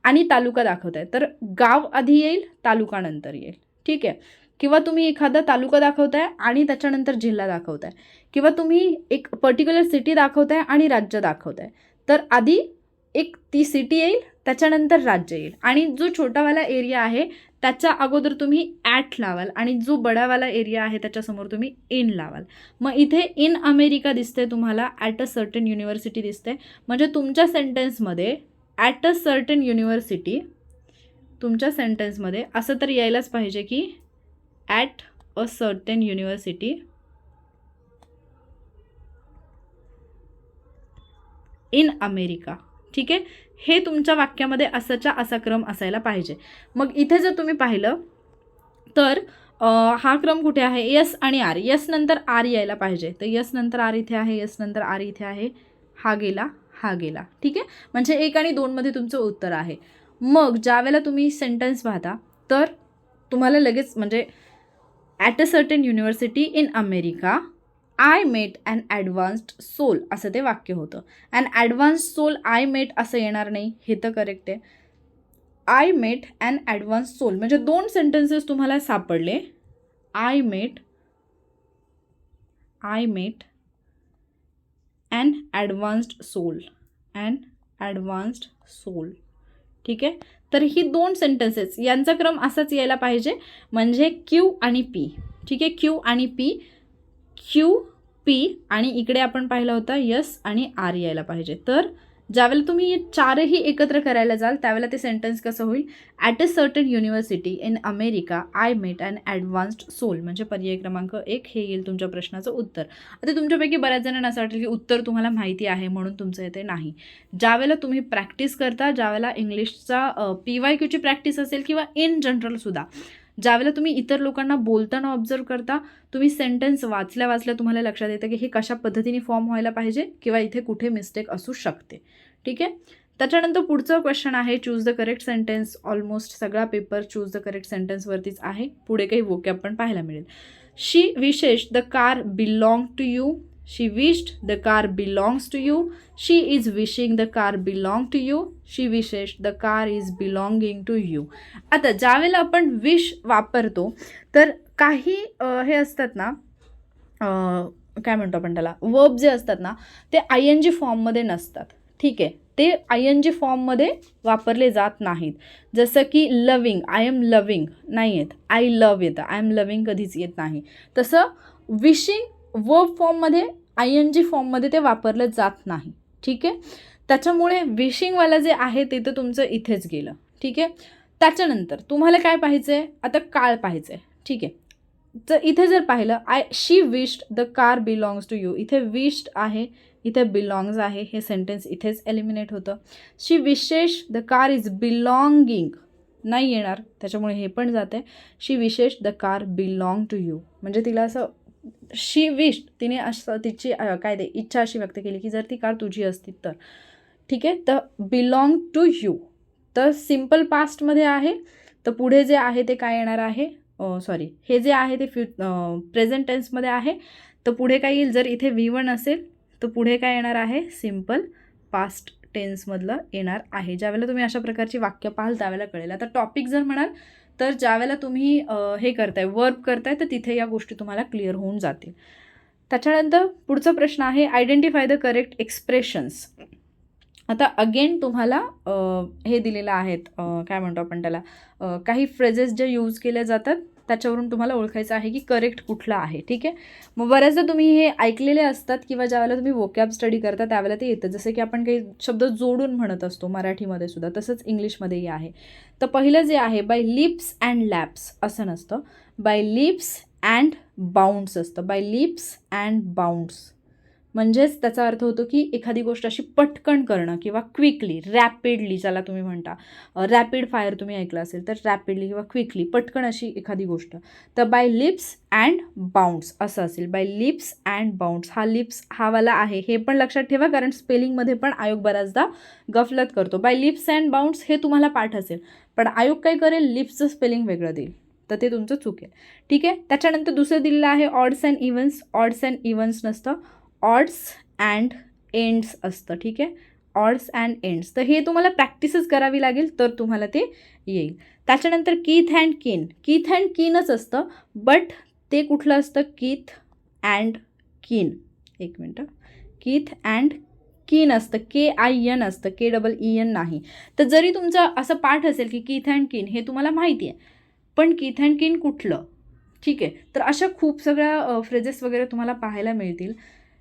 आणि तालुका दाखवताय, तर गाव आधी येईल, तालुका नंतर येईल, ठीक आहे. किंवा तुम्ही एखादा तालुका दाखवताय आणि त्याच्यानंतर जिल्हा दाखवताय, किंवा तुम्ही एक पर्टिक्युलर सिटी दाखवताय आणि राज्य दाखवताय, तर आधी एक ती सिटी येईल, त्याच्यानंतर राज्य येईल. आणि जो छोटावाला एरिया आहे त्याच्या अगोदर तुम्ही ॲट लावाल आणि जो बडावाला एरिया आहे त्याच्यासमोर तुम्ही इन लावाल. मग इथे इन अमेरिका दिसते तुम्हाला, ॲट अ सर्टन युनिव्हर्सिटी दिसते. म्हणजे तुमच्या सेंटेन्समध्ये ॲट अ सर्टन युनिव्हर्सिटी, तुमच्या सेंटेन्समध्ये असं तर यायलाच पाहिजे की at a certain university in America, ठीक आहे. हे तुमच्या वाक्यामध्ये असाच्या असा क्रम असायला पाहिजे. मग इथे जर तुम्ही पाहिलं तर हा क्रम कुठे आहे, यस आणि आर, यस नंतर आर यायला पाहिजे. तर यस नंतर आर इथे आहे, यस नंतर आर इथे आहे, हा गेला, हा गेला, ठीक आहे. म्हणजे 1 आणि 2 मध्ये तुमचं उत्तर आहे. मग ज्यावेळेला तुम्ही सेंटेन्स पाहता तर तुम्हाला लगेच म्हणजे at a certain university in America I met and advanced soul असं ते वाक्य होतं. And advanced soul I met असं येणार नाही, हे तर करेक्ट आहे. I met and advanced soul म्हणजे 2 सेंटेन्सेस तुम्हाला सापडले. I met and advanced soul, ठीक आहे. तर ही 2 सेंटेन्सेस यांचा क्रम असाच यायला पाहिजे, म्हणजे क्यू आणि पी, ठीक आहे. क्यू आणि पी, क्यू पी आणि इकडे आपण पाहिलं होतं यस आणि आर यायला पाहिजे. तर ज्यावेळेला तुम्ही हे 4ही एकत्र करायला जाल त्यावेळेला ते सेंटेन्स कसं होईल, at a certain university in America I met and advanced soul, म्हणजे पर्याय क्रमांक 1 हे येईल तुमच्या प्रश्नाचं उत्तर. आता तुमच्यापैकी बऱ्याच जणांना असं वाटेल की उत्तर तुम्हाला माहिती आहे म्हणून तुमचं येते, नाही. ज्यावेळेला तुम्ही प्रॅक्टिस करता, ज्यावेळेला इंग्लिशचा PYQची प्रॅक्टिस असेल किंवा इन जनरलसुद्धा, ज्यावेळेला तुम्ही इतर लोकांना बोलताना ऑब्झर्व करता, तुम्ही सेंटेन्स वाचल्या तुम्हाला लक्षात येतं की हे कशा पद्धतीने फॉर्म व्हायला पाहिजे किंवा इथे कुठे मिस्टेक असू शकते, ठीक आहे. त्याच्यानंतर पुढचं क्वेश्चन आहे choose the correct sentence. Almost सगळा पेपर चूज द करेक्ट सेंटेन्सवरतीच आहे. पुढे काही वोकॅब पण पाहायला मिळेल. She wishes the car belong to you, she wished the car belongs to you, she is wishing the car belong to you, she wishes the car is belonging to you. आता ज्यावेळेला आपण wish वापरतो तर काही हे असतात ना, काय म्हणतो आपण त्याला, वर्ब जे असतात ना ते ING फॉर्ममध्ये नसतात, ठीक आहे. ते ING फॉर्ममध्ये वापरले जात नाहीत. जसं की लविंग, आय एम लविंग नाही येत, आय लव्ह येतं, आय एम लविंग कधीच येत नाही. तसं विशिंग वर्ब फॉर्ममध्ये ING फॉर्ममध्ये ते वापरलं जात नाही, ठीक आहे. त्याच्यामुळे विशिंगवाला जे आहे ते तर तुमचं इथेच गेलं, ठीक आहे. त्याच्यानंतर तुम्हाला काय पाहिजे आहे, आता काळ पाहिजे आहे, ठीक आहे. तर इथे जर पाहिलं she wished the car belongs to you, इथे विश्ड आहे, इथे बिलॉंग्स आहे, हे सेंटेन्स इथेच एलिमिनेट होतं. शी wishes the car is belonging नाही येणार, त्याच्यामुळे हे पण जाते. She wishes the car belong to you, म्हणजे तिला असं शी विश, तिने असं तिची काय ते इच्छा अशी व्यक्त केली की जर ती कार तुझी असती तर. ठीक आहे, तर बिलॉंग टू यू तर सिम्पल पास्टमध्ये आहे. तर पुढे जे आहे ते काय येणार आहे, सॉरी, हे जे आहे ते प्रेझेंट टेन्समध्ये आहे. तर पुढे काय येईल, जर इथे V1 असेल तर पुढे काय येणार आहे, सिम्पल पास्ट टेन्समधलं येणार आहे. ज्यावेळेला तुम्ही अशा प्रकारची वाक्य पाहाल त्यावेळेला कळेल. आता टॉपिक जर म्हणाल तर ज्यावेळेला तुम्ही हे करताय, वर्ब करताय, तर तिथे या गोष्टी तुम्हाला क्लिअर होऊन जातील. त्याच्यानंतर पुढचा प्रश्न आहे आयडेंटिफाय द करेक्ट एक्सप्रेशन्स. आता अगेन तुम्हाला हे दिलेलं आहेत, काय म्हणतो आपण त्याला, काही फ्रेजेस जे यूज केले जातात त्याच्यावरून तुम्हाला ओळखायचं आहे की करेक्ट कुठला आहे. ठीक आहे, मग बऱ्याचदा तुम्ही हे ऐकलेले असतात किंवा ज्यावेळेला तुम्ही वोकॅब स्टडी करता त्यावेळेला ते येतं, जसं की आपण काही शब्द जोडून म्हणत असतो मराठीमध्ये सुद्धा, तसंच इंग्लिशमध्येही आहे. तर पहिलं जे आहे बाय लिप्स अँड लॅप्स असं नसतं, बाय लिप्स अँड बाउंड्स असतं. बाय लिप्स अँड बाउंड्स म्हणजेच त्याचा अर्थ होतो की एखादी गोष्ट अशी पटकन करणं किंवा क्विकली, रॅपिडली ज्याला तुम्ही म्हणता. रॅपिड फायर तुम्ही ऐकलं असेल तर रॅपिडली किंवा क्विकली, पटकन अशी एखादी गोष्ट. तर बाय लिप्स अँड बाउंड्स असं असेल. बाय लिप्स अँड बाउंड्स, हा लिप्स हा वाला आहे हे पण लक्षात ठेवा, कारण स्पेलिंगमध्ये पण आयोग बऱ्याचदा गफलत करतो. बाय लिप्स अँड बाउंड्स हे तुम्हाला पाठ असेल, पण आयोग काय करेल, लिप्सचं स्पेलिंग वेगळं देईल, तर ते तुमचं चुकेल. ठीक आहे, त्याच्यानंतर दुसरं दिलेलं आहे ऑड्स अँड इव्हन्स. ऑड्स अँड इव्हन्स नसतं, ऑड्स अँड एंड्स असतं. ठीक आहे, ऑड्स अँड एंड्स. तर हे तुम्हाला प्रॅक्टिसच करावी लागेल तर तुम्हाला ते येईल. त्याच्यानंतर कीथ अँड किन. कीथ अँड किनच असतं, बट ते कुठलं असतं, कीथ अँड किन. एक मिनटं, कीथ अँड किन असतं, KIN असतं, KEEN नाही. तर जरी तुमचं असं पाठ असेल की कीथ अँड किन हे तुम्हाला माहिती आहे, पण कीथ अँड किन कुठलं. ठीक आहे, तर अशा खूप सगळ्या फ्रेजेस वगैरे तुम्हाला पाहायला मिळतील,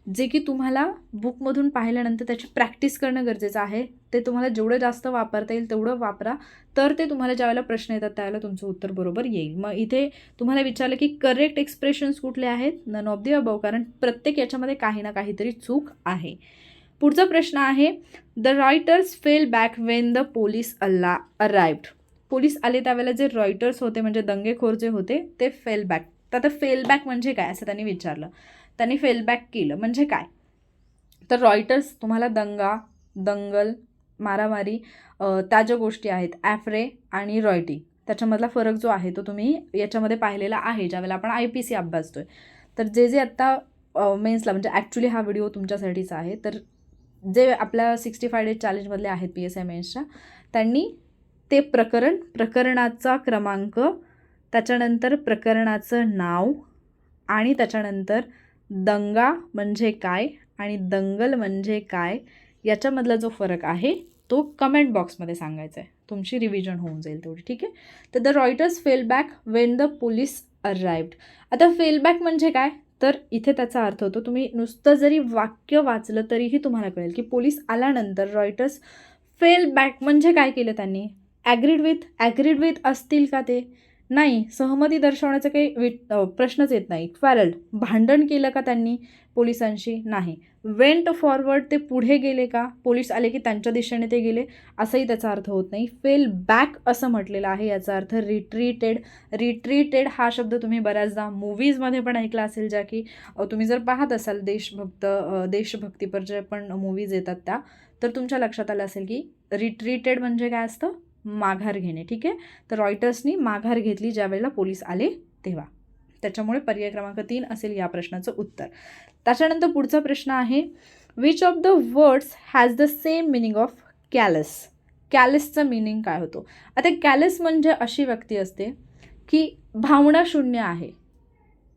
जे की तुम्हाला बुकमधून पाहिल्यानंतर त्याची प्रॅक्टिस करणं गरजेचं आहे. ते तुम्हाला जेवढं जास्त वापरता येईल तेवढं वापरा, तर ते तुम्हाला ज्यावेळेला प्रश्न येतात त्यावेळेला तुमचं उत्तर बरोबर येईल. मग इथे तुम्हाला विचारलं की करेक्ट एक्सप्रेशन्स कुठले आहेत, नन ऑफ दी अबव, कारण प्रत्येक याच्यामध्ये काही ना काहीतरी चूक आहे. पुढचा प्रश्न आहे the writers fail back Wien the police arrived. Police आले त्यावेळेला जे रॉयटर्स होते म्हणजे दंगेखोर जे होते ते फेल बॅक. तर आता फेल बॅक म्हणजे काय असं त्यांनी विचारलं. त्यांनी फेलबॅक केलं म्हणजे काय, तर रॉयटर्स तुम्हाला दंगा, दंगल, मारामारी, त्या ज्या गोष्टी आहेत, ॲफ्रे आणि रॉयटी, त्याच्यामधला फरक जो आहे तो तुम्ही याच्यामध्ये पाहिलेला आहे ज्यावेळेला आपण IPC अभ्यासतोय. तर जे जे आत्ता मेन्सला, म्हणजे ॲक्च्युली हा व्हिडिओ तुमच्यासाठीच आहे, तर जे आपल्या 65 डेज चॅलेंजमधले आहेत PSI मेन्सच्या, त्यांनी ते प्रकरणाचा क्रमांक, त्याच्यानंतर प्रकरणाचं नाव आणि त्याच्यानंतर दंगा म्हणजे काय आणि दंगल म्हणजे काय याच्यामधला जो फरक आहे तो कमेंट बॉक्समध्ये सांगायचा आहे. तुमची रिव्हिजन होऊन जाईल तेवढी. ठीक आहे, तर the Reuters fail back Wien the police arrived. आता फेलबॅक म्हणजे काय, तर इथे त्याचा अर्थ होतो, तुम्ही नुसतं जरी वाक्य वाचलं तरीही तुम्हाला कळेल की पोलीस आल्यानंतर रॉयटर्स फेल बॅक म्हणजे काय केलं त्यांनी, ॲग्रीड विथ असतील का ते, नाही, सहमती दर्शवण्याचा काही प्रश्नच येत नाही. क्वॅरल्ड, भांडण केलं का त्यांनी पोलिसांशी, नाही. वेंट फॉरवर्ड, ते पुढे गेले का, पोलीस आले की त्यांच्या दिशेने ते गेले, असंही त्याचा अर्थ होत नाही. फेल बॅक असं म्हटलेलं आहे, याचा अर्थ रिट्रीटेड हा शब्द तुम्ही बऱ्याचदा मूवीजमध्ये पण ऐकला असेल, ज्या की तुम्ही जर पाहत असाल देशभक्तीपर जे पण मूवीज येतात त्या, तर तुमच्या लक्षात आलं असेल की रिट्रीटेड म्हणजे काय असतं, माघार घेणे. ठीक आहे, तर रॉयटर्सनी माघार घेतली ज्या वेळेला पोलीस आले तेव्हा. त्याच्यामुळे पर्याय क्रमांक 3 असेल या प्रश्नाचं उत्तर. त्याच्यानंतर पुढचा प्रश्न आहे which of the words has the same meaning of callous. कॅलसचं मिनिंग काय होतो. आता कॅलस म्हणजे अशी व्यक्ती असते की भावना शून्य आहे,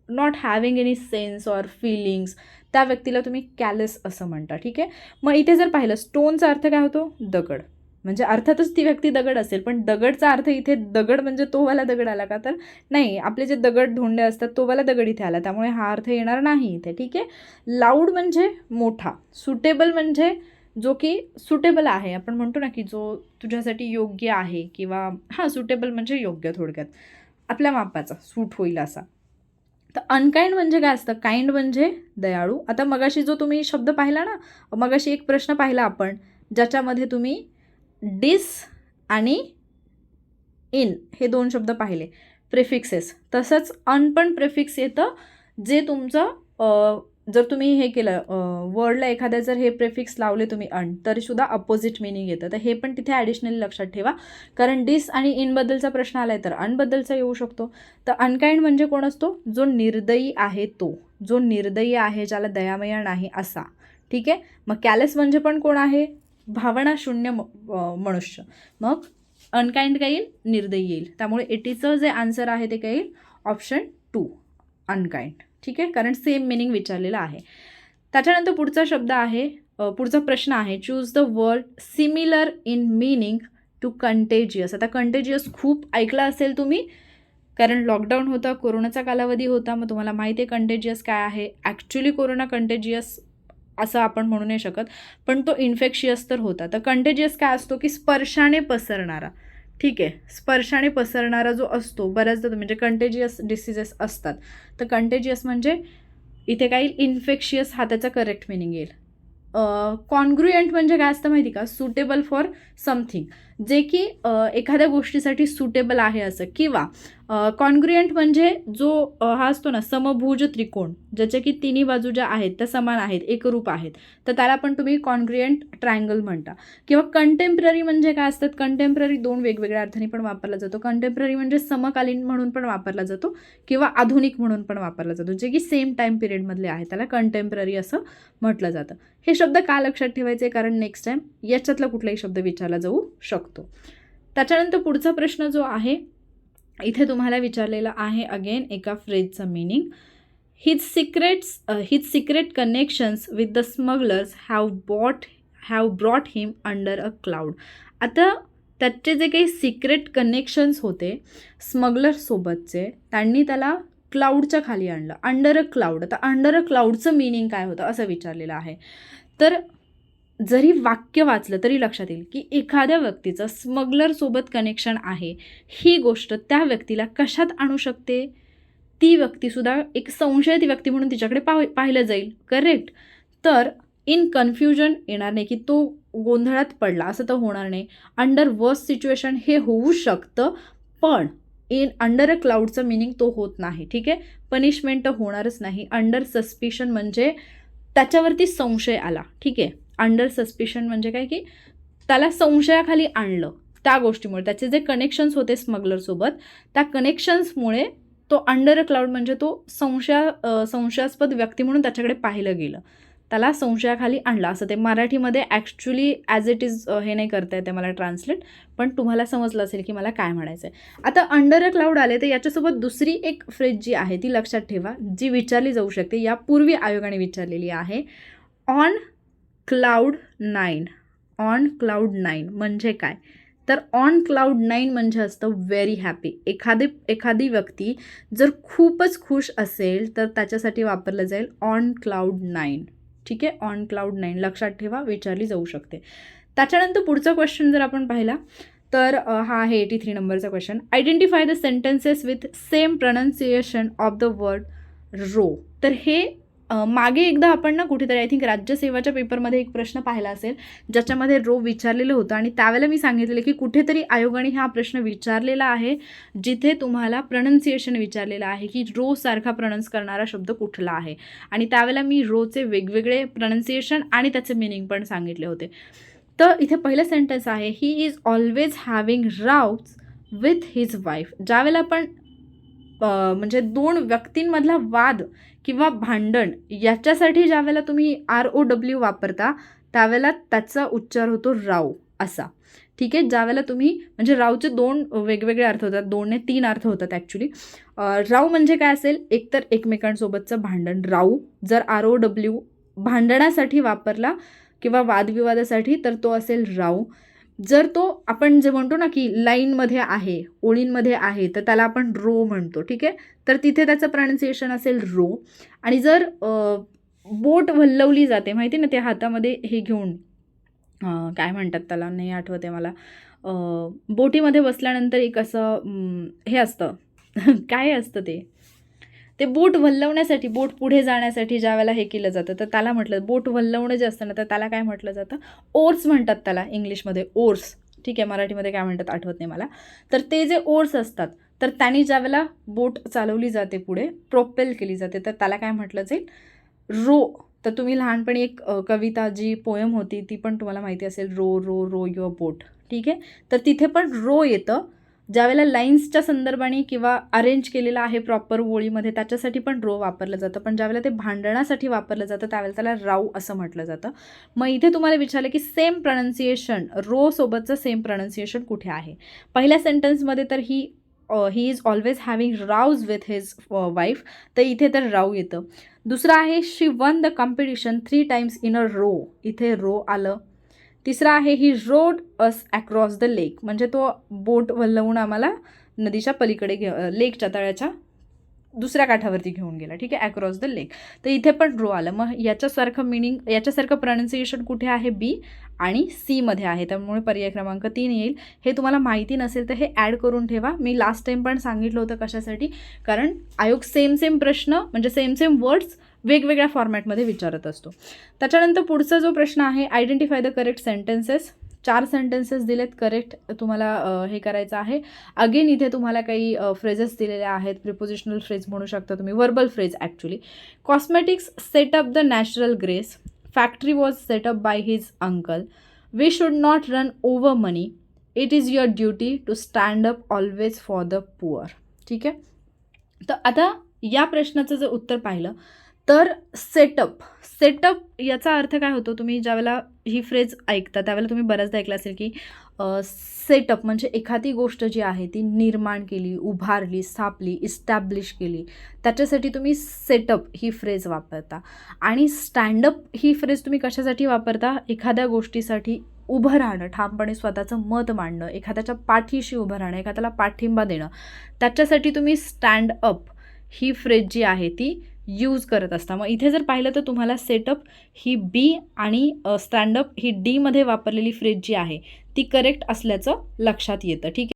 not having any sense or feelings, त्या व्यक्तीला तुम्ही कॅलस असं म्हणता. ठीक आहे, मग इथे जर पाहिलं स्टोनचा अर्थ काय होतो, दगड, म्हणजे अर्थातच ती व्यक्ती दगड असेल, पण दगडचा अर्थ इथे दगड म्हणजे तोवाला दगड आला का, तर नाही, आपले जे दगड धोंडे असतात तोवाला दगड इथे आला, त्यामुळे हा अर्थ येणार नाही इथे. ठीक आहे, लाऊड म्हणजे मोठा, सुटेबल म्हणजे जो की सुटेबल आहे, आपण म्हणतो ना की जो तुझ्यासाठी योग्य आहे, किंवा हां, सुटेबल म्हणजे योग्य, थोडक्यात आपल्या मापाचा, सूट होईल असा. तर अनकाइंड म्हणजे काय असतं, काइंड म्हणजे दयाळू. आता मगाशी जो तुम्ही शब्द पाहिला ना, मगाशी एक प्रश्न पाहिला आपण ज्याच्यामध्ये तुम्ही डिस आणि इन हे 2 शब्द पाहिले, प्रिफिक्सेस. तसंच अन पण प्रिफिक्स येतं, जे तुमचं जर तुम्ही हे केलं वर्डला एखाद्या जर हे प्रिफिक्स लावले तुम्ही अन, तरीसुद्धा अपोजिट मिनिंग येतं. तर हे पण तिथे ॲडिशनली लक्षात ठेवा, कारण डिस आणि इनबद्दलचा प्रश्न आला आहे तर अनबद्दलचा येऊ शकतो. तर अनकाइंड म्हणजे कोण असतो? जो निर्दयी आहे तो, जो निर्दयी आहे, ज्याला दयामया नाही असा. ठीक आहे. मग कॅलेस म्हणजे पण कोण आहे? भावना शून्य मनुष्य. मग अनकाइंड काय येईल? निर्दयी येईल. त्यामुळे 80चं जे आन्सर आहे ते काय येईल? Option 2 unkind. ठीक आहे, कारण सेम मिनिंग विचारलेलं आहे. त्याच्यानंतर पुढचा शब्द आहे, पुढचा प्रश्न आहे, choose the word similar in meaning to contagious. आता कंटेजियस खूप ऐकला असेल तुम्ही, कारण लॉकडाऊन होता, कोरोनाचा कालावधी होता. मग तुम्हाला माहिती आहे कंटेजियस काय आहे. ॲक्च्युली कोरोना कंटेजियस असं आपण म्हणू नाही शकत, पण तो इन्फेक्शियस तर होता. तर कंटेजियस काय असतो? की स्पर्शाने पसरणारा. ठीक आहे, स्पर्शाने पसरणारा जो असतो, बऱ्याचदा म्हणजे कंटेजियस डिसिजेस असतात. तर कंटेजियस म्हणजे इथे काय येईल? इन्फेक्शियस हा त्याचा करेक्ट मिनिंग येईल. कॉन्ग्रुएंट म्हणजे काय असतं माहिती का? सुटेबल फॉर समथिंग, जे की एखाद्या गोष्टीसाठी सुटेबल आहे असं. किंवा कॉन्ग्रुएंट म्हणजे जो हा असतो ना समभुज त्रिकोण, ज्याच्या की तिन्ही बाजू ज्या आहेत त्या समान आहेत, एकरूप आहेत, तर त्याला पण तुम्ही कॉन्ग्रुएंट ट्रायंगल म्हणता. किंवा कंटेम्पररी म्हणजे काय असतात? कंटेम्पररी 2 वेगवेगळ्या अर्थाने पण वापरला जातो. कंटेम्पररी म्हणजे समकालीन म्हणून पण वापरला जातो, किंवा आधुनिक म्हणून पण वापरला जातो, जे की सेम टाईम पिरियडमधले आहे, त्याला कंटेम्पररी असं म्हटलं जातं. हे शब्द का लक्षात ठेवायचे? कारण नेक्स्ट टाईम याच्यातला कुठलाही शब्द विचारला जाऊ शकतो. त्याच्यानंतर पुढचा प्रश्न जो आहे, इथे तुम्हाला विचारलेला आहे अगेन एका फ्रेजचं meaning. His secret connections with the smugglers have brought him under a cloud. आता त्याचे जे काही सिक्रेट कनेक्शन्स होते स्मगलर्ससोबतचे, त्यांनी त्याला क्लाउडच्या खाली आणलं, अंडर अ क्लाउड. आता अंडर अ क्लाउडचं मिनिंग काय होतं असं विचारलेलं आहे. तर जरी वाक्य वाचलं तरी लक्षात येईल की एखाद्या व्यक्तीचं स्मगलरसोबत कनेक्शन आहे, ही गोष्ट त्या व्यक्तीला कशात आणू शकते? ती व्यक्तीसुद्धा एक संशयित व्यक्ती म्हणून तिच्याकडे पाहिलं जाईल. करेक्ट. तर इन कन्फ्युजन येणार नाही, की तो गोंधळात पडला असं तर होणार नाही. अंडर वर्स्ट सिच्युएशन हे होऊ शकतं, पण इन अंडर अ क्लाउडचं मिनिंग तो होत नाही. ठीक आहे, पनिशमेंट तर होणारच नाही. अंडर सस्पिशन म्हणजे त्याच्यावरती संशय आला. ठीक आहे, अंडर सस्पिशन म्हणजे काय? की त्याला संशयाखाली आणलं त्या गोष्टीमुळे, त्याचे जे कनेक्शन्स होते स्मगलरसोबत, त्या कनेक्शन्समुळे तो अंडर अ क्लाउड म्हणजे तो संशयास्पद व्यक्ती म्हणून त्याच्याकडे पाहिलं गेलं, त्याला संशयाखाली आणला असं ते मराठीमध्ये ॲक्च्युली ॲज इट इज हे नाही करता येते मला ट्रान्सलेट, पण तुम्हाला समजलं असेल की मला काय म्हणायचं आहे. आता अंडर अ क्लाउड आले तर याच्यासोबत दुसरी एक फ्रेज जी आहे ती लक्षात ठेवा, जी विचारली जाऊ शकते, यापूर्वी आयोगाने विचारलेली आहे. On cloud 9. ऑन क्लाउड 9 म्हणजे काय? तर ऑन क्लाउड 9 म्हणजे असतं व्हेरी हॅपी. एखादी व्यक्ती जर खूपच खुश असेल तर त्याच्यासाठी वापरलं जाईल ऑन क्लाउड 9. ठीक आहे, ऑन क्लाउड 9 लक्षात ठेवा, विचारली जाऊ शकते. त्याच्यानंतर पुढचा क्वेश्चन जर आपण पाहिला तर हा आहे 83 नंबरचा question. Identify the sentences with same pronunciation of the word row. तर हे मागे एकदा आपण ना कुठेतरी आय थिंक राज्यसेवाच्या पेपरमध्ये एक प्रश्न पाहिला असेल, ज्याच्यामध्ये रो विचारलेलं होतं, आणि त्यावेळेला मी सांगितलेलं की कुठेतरी आयोगाने हा प्रश्न विचारलेला आहे, जिथे तुम्हाला प्रोनाऊन्सिएशन विचारलेलं आहे की रो सारखा प्रोनाऊन्स करणारा शब्द कुठला आहे. आणि त्यावेळेला मी रोचे वेगवेगळे प्रोनाऊन्सिएशन आणि त्याचे मिनिंग पण सांगितले होते. तर इथे पहिलं सेंटेन्स आहे, he is always having routes with his wife. ज्यावेळेला आपण म्हणजे 2 व्यक्तींमधला वाद किंवा भांडण याच्यासाठी ज्यावेळेला तुम्ही ROW वापरता, त्यावेळेला त्याचा उच्चार होतो राव असा. ठीक आहे, ज्यावेळेला तुम्ही म्हणजे रावचे 2 वेगवेगळे अर्थ होतात, 2 ने 3 अर्थ होतात ॲक्च्युली. राव म्हणजे काय असेल? एकतर एकमेकांसोबतचं भांडण राव. जर ROW भांडणासाठी वापरला किंवा वादविवादासाठी तर तो असेल राव. जर तो आपण जे म्हणतो ना की लाईनमध्ये आहे, ओळींमध्ये आहे, तर त्याला आपण रो म्हणतो. ठीक आहे, तर तिथे त्याचं प्रोनाऊन्सिएशन असेल रो. आणि जर बोट वल्लवली जाते, माहिती ना, ते हातामध्ये हे घेऊन काय म्हणतात त्याला, नाही आठवत आहे मला. बोटीमध्ये बसल्यानंतर एक असं हे असतं काय असतं ते बोट वल्लवण्यासाठी, बोट पुढे जाण्यासाठी ज्या वेळेला हे केलं जातं तर त्याला म्हटलं, बोट वल्लवणं जे असतं ना तर त्याला काय म्हटलं जातं? ओर्स म्हणतात त्याला इंग्लिशमध्ये, ओर्स. ठीक आहे, मराठीमध्ये काय म्हणतात आठवत नाही मला. तर ते जे ओर्स असतात तर त्यांनी ज्यावेळेला बोट चालवली जाते पुढे, प्रोपेल केली जाते, तर त्याला काय म्हटलं जाईल, रो. तर तुम्ही लहानपणी एक कविता जी पोयम होती ती पण तुम्हाला माहिती असेल, रो रो रो युअर बोट. ठीक आहे, तर तिथे पण रो येतं. ज्यावेळेला लाईन्सच्या संदर्भाने किंवा अरेंज केलेलं आहे प्रॉपर ओळीमध्ये त्याच्यासाठी पण रो वापरलं जातं, पण ज्यावेळेला ते भांडणासाठी वापरलं जातं त्यावेळेला त्याला राऊ असं म्हटलं जातं. मग इथे तुम्हाला विचारलं की सेम प्रोनाऊन्सिएशन, रो सोबतचं सेम प्रोनाऊन्सिएशन कुठे आहे. पहिल्या सेंटेन्समध्ये तर he is always having rows with his wife, तर इथे तर राऊ येतं. दुसरं आहे she won the competition 3 times in a row, इथे रो आलं. तिसरा आहे he rowed us across the lake, म्हणजे तो बोट वल्लवून आम्हाला नदीच्या पलीकडे लेकच्या तळ्याच्या दुसऱ्या काठावरती घेऊन गेला. ठीक आहे, अक्रॉस द लेक. तर इथे पण रो आलं. मग याच्यासारखं प्रोनाऊन्सिएशन कुठे आहे, बी आणि सी मध्ये आहे, त्यामुळे पर्याय क्रमांक 3 येईल. हे तुम्हाला माहिती नसेल तर हे ॲड करून ठेवा. मी लास्ट टाइम पण सांगितलं होतं कशासाठी, कारण आयोग सेम प्रश्न म्हणजे सेम वर्ड्स वेगवेगळ्या फॉर्मॅटमध्ये विचारत असतो. त्याच्यानंतर पुढचा जो प्रश्न आहे, identify the correct sentences. 4 sentences दिलेत, करेक्ट तुम्हाला हे करायचं आहे. अगेन इथे तुम्हाला काही फ्रेजेस दिलेल्या आहेत, प्रिपोजिशनल फ्रेज म्हणू शकता तुम्ही, verbal phrase actually. Cosmetics set up the natural grace, factory was set up by his uncle, we should not run over money, it is your duty to stand up always for the poor. ठीक आहे, तर आता या प्रश्नाचं जर उत्तर पाहिलं तर सेटअप याचा अर्थ काय होतो, तुम्ही ज्यावेळेला ही फ्रेज ऐकता त्यावेळेला तुम्ही बऱ्याचदा ऐकलं असेल की सेटअप म्हणजे एखादी गोष्ट जी आहे ती निर्माण केली, उभारली, स्थापली, इस्टॅब्लिश केली, त्याच्यासाठी तुम्ही सेटअप ही फ्रेज वापरता. आणि स्टँडअप ही फ्रेज तुम्ही कशासाठी वापरता, एखाद्या गोष्टीसाठी उभं राहणं, ठामपणे स्वतःचं मत मांडणं, एखाद्याच्या पाठीशी उभं राहणं, एखाद्याला पाठिंबा देणं, त्याच्यासाठी तुम्ही स्टँडअप ही फ्रेज जी आहे ती यूज करत असता. मग इथे जर पाहिलं तर तुम्हाला सेटअप ही बी आणि स्टँडअप ही डीमध्ये वापरलेली फ्रेज जी आहे ती करेक्ट असल्याचं लक्षात येतं. ठीक आहे,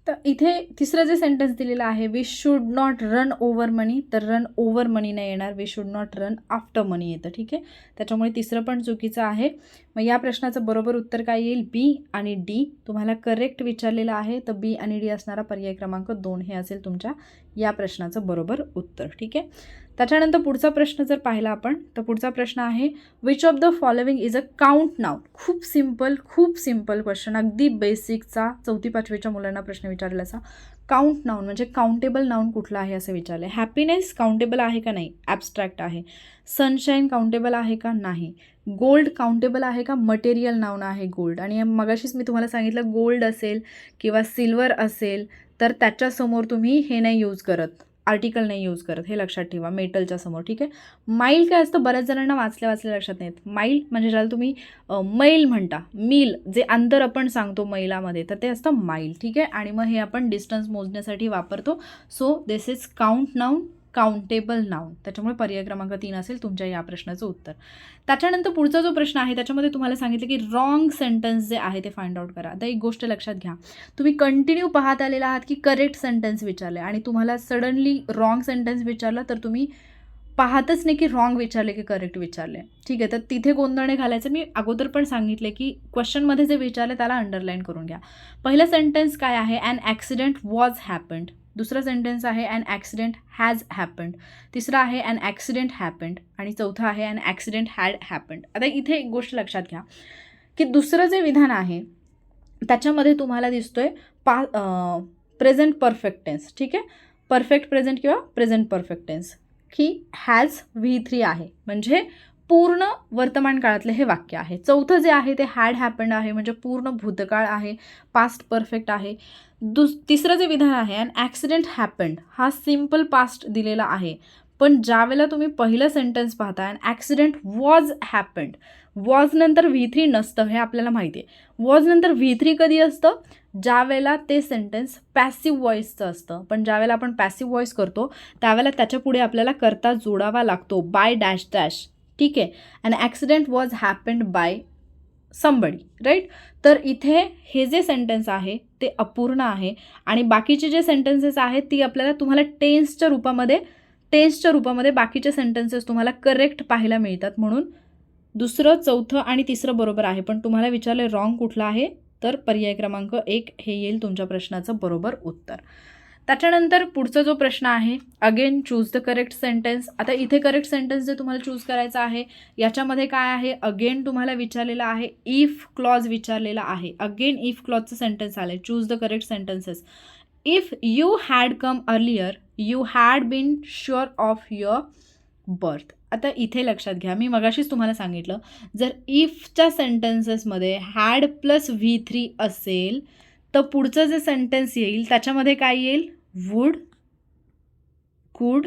तर इथे तिसरं जे सेंटेन्स दिलेलं आहे, we should not run over money, तर रन ओव्हर मनी नाही येणार, we should not run after money येतं. ठीक आहे, त्याच्यामुळे तिसरं पण चुकीचं आहे. मग या प्रश्नाचं बरोबर उत्तर काय येईल, बी आणि डी. तुम्हाला करेक्ट विचारलेलं आहे तर बी आणि डी असणारा पर्याय क्रमांक 2 हे असेल तुमच्या या प्रश्नाचं बरोबर उत्तर. ठीक आहे, त्याच्यानंतर पुढचा प्रश्न जर पाहिला आपण तर पुढचा प्रश्न आहे, which of the following is a count noun. खूप सिम्पल क्वेश्चन, अगदी बेसिकचा 4वी-5वीच्या मुलांना प्रश्न विचारला असा. काउंट नाउन म्हणजे काउंटेबल नाउन कुठला आहे असं विचारलं. हॅपीनेस काउंटेबल आहे का नाही, ॲब्स्ट्रॅक्ट आहे. सनशाईन काउंटेबल आहे का नाही. गोल्ड काउंटेबल आहे का, मटेरियल नाउन आहे गोल्ड. आणि मगाशीच मी तुम्हाला सांगितलं गोल्ड असेल किंवा सिल्वर असेल तर त्याच्यासमोर तुम्ही हे नाही यूज करत, आर्टिकल नाही यूज करत, हे लक्षात ठेवा मेटलच्या समोर. ठीक आहे, माईल काय असतं, बऱ्याच जणांना वाचल्या लक्षात नाहीत. माईल म्हणजे ज्याला तुम्ही मैल म्हणता, मील जे अंतर आपण सांगतो मैलामध्ये तर ते असतं माईल. ठीक आहे, आणि मग हे आपण डिस्टन्स मोजण्यासाठी वापरतो. So this is count noun, countable noun. त्याच्यामुळे पर्याय क्रमांक 3 असेल तुमच्या या प्रश्नाचं उत्तर. त्याच्यानंतर पुढचा जो प्रश्न आहे त्याच्यामध्ये तुम्हाला सांगितलं की रॉंग सेंटेन्स जे आहे ते फाइंड आउट करा. आता एक गोष्ट लक्षात घ्या, तुम्ही कंटिन्यू पाहत आलेला आहात की करेक्ट सेंटेन्स विचारले आणि तुम्हाला सडनली रॉंग सेंटेन्स विचारलं तर तुम्ही पाहतच नाही की रॉंग विचारले की करेक्ट विचारले. ठीक आहे, तर तिथे गोंधळ घालायचं. मी अगोदर पण सांगितले की क्वेश्चनमध्ये जे विचारले त्याला अंडरलाईन करून घ्या. पहिलं सेंटेन्स काय आहे, ॲन ॲक्सिडेंट वॉज हॅपन्ड. दुसरा सेंटेन्स आहे ॲन ॲक्सिडेंट हॅज हॅपन्ड. तिसरा आहे ॲन ॲक्सिडेंट हॅपन्ड. आणि चौथा आहे ॲन ॲक्सिडेंट हॅड हॅपन्ड. आता इथे एक गोष्ट लक्षात घ्या की दुसरं जे विधान आहे त्याच्यामध्ये तुम्हाला दिसतोय प्रेझेंट परफेक्ट टेन्स. ठीक आहे, परफेक्ट प्रेझेंट किंवा प्रेझेंट परफेक्ट टेन्स की हॅज V3 आहे, म्हणजे पूर्ण वर्तमान काळातले हे वाक्य आहे. चौथं जे आहे ते हॅड हॅपन्ड आहे, म्हणजे पूर्ण भूतकाळ आहे, पास्ट परफेक्ट आहे. तिसरं जे विधान आहे ॲन ॲक्सिडेंट हॅपन्ड, हा सिम्पल पास्ट दिलेला आहे, पण ज्यावेळेला तुम्ही पहिलं सेंटेन्स पाहता an accident was happened, was नंतर V3 नसतं हे आपल्याला माहिती आहे. वॉज नंतर V3 कधी असतं, ज्यावेळेला ते सेंटेन्स पॅसिव्ह व्हॉईसचं असतं. पण ज्यावेळेला आपण पॅसिव्ह व्हॉईस करतो त्यावेळेला त्याच्या पुढे आपल्याला कर्ता जोडावा लागतो, बाय डॅश डॅश. ठीक आहे, an accident was happened by somebody, right. तर इथे हे जे सेंटेन्स आहे ते अपूर्ण आहे आणि बाकीचे जे सेंटेन्सेस आहेत ती आपल्याला तुम्हाला टेन्सच्या रूपामध्ये बाकीचे सेंटेन्सेस तुम्हाला करेक्ट पाहायला मिळतात. म्हणून दुसरं, चौथं आणि तिसरं बरोबर आहे, पण तुम्हाला विचारलं रॉंग कुठलं आहे, तर पर्याय क्रमांक 1 हे येईल तुमच्या प्रश्नाचं बरोबर उत्तर. त्याच्यानंतर पुढचा जो प्रश्न आहे, again choose the correct sentence. आता इथे करेक्ट सेंटेन्स जे तुम्हाला चूज करायचं आहे याच्यामध्ये काय आहे, अगेन तुम्हाला विचारलेलं आहे इफ क्लॉज विचारलेला आहे. अगेन इफ क्लॉजचं सेंटेन्स आलं आहे. Choose the correct sentences. If you had come earlier you had been sure of your birth. आता इथे लक्षात घ्या, मी मगाशीच तुम्हाला सांगितलं जर इफच्या सेंटेन्सेसमध्ये हॅड प्लस V3 असेल तर पुढचं जे सेंटेन्स येईल त्याच्यामध्ये काय येईल, वुड, कुड,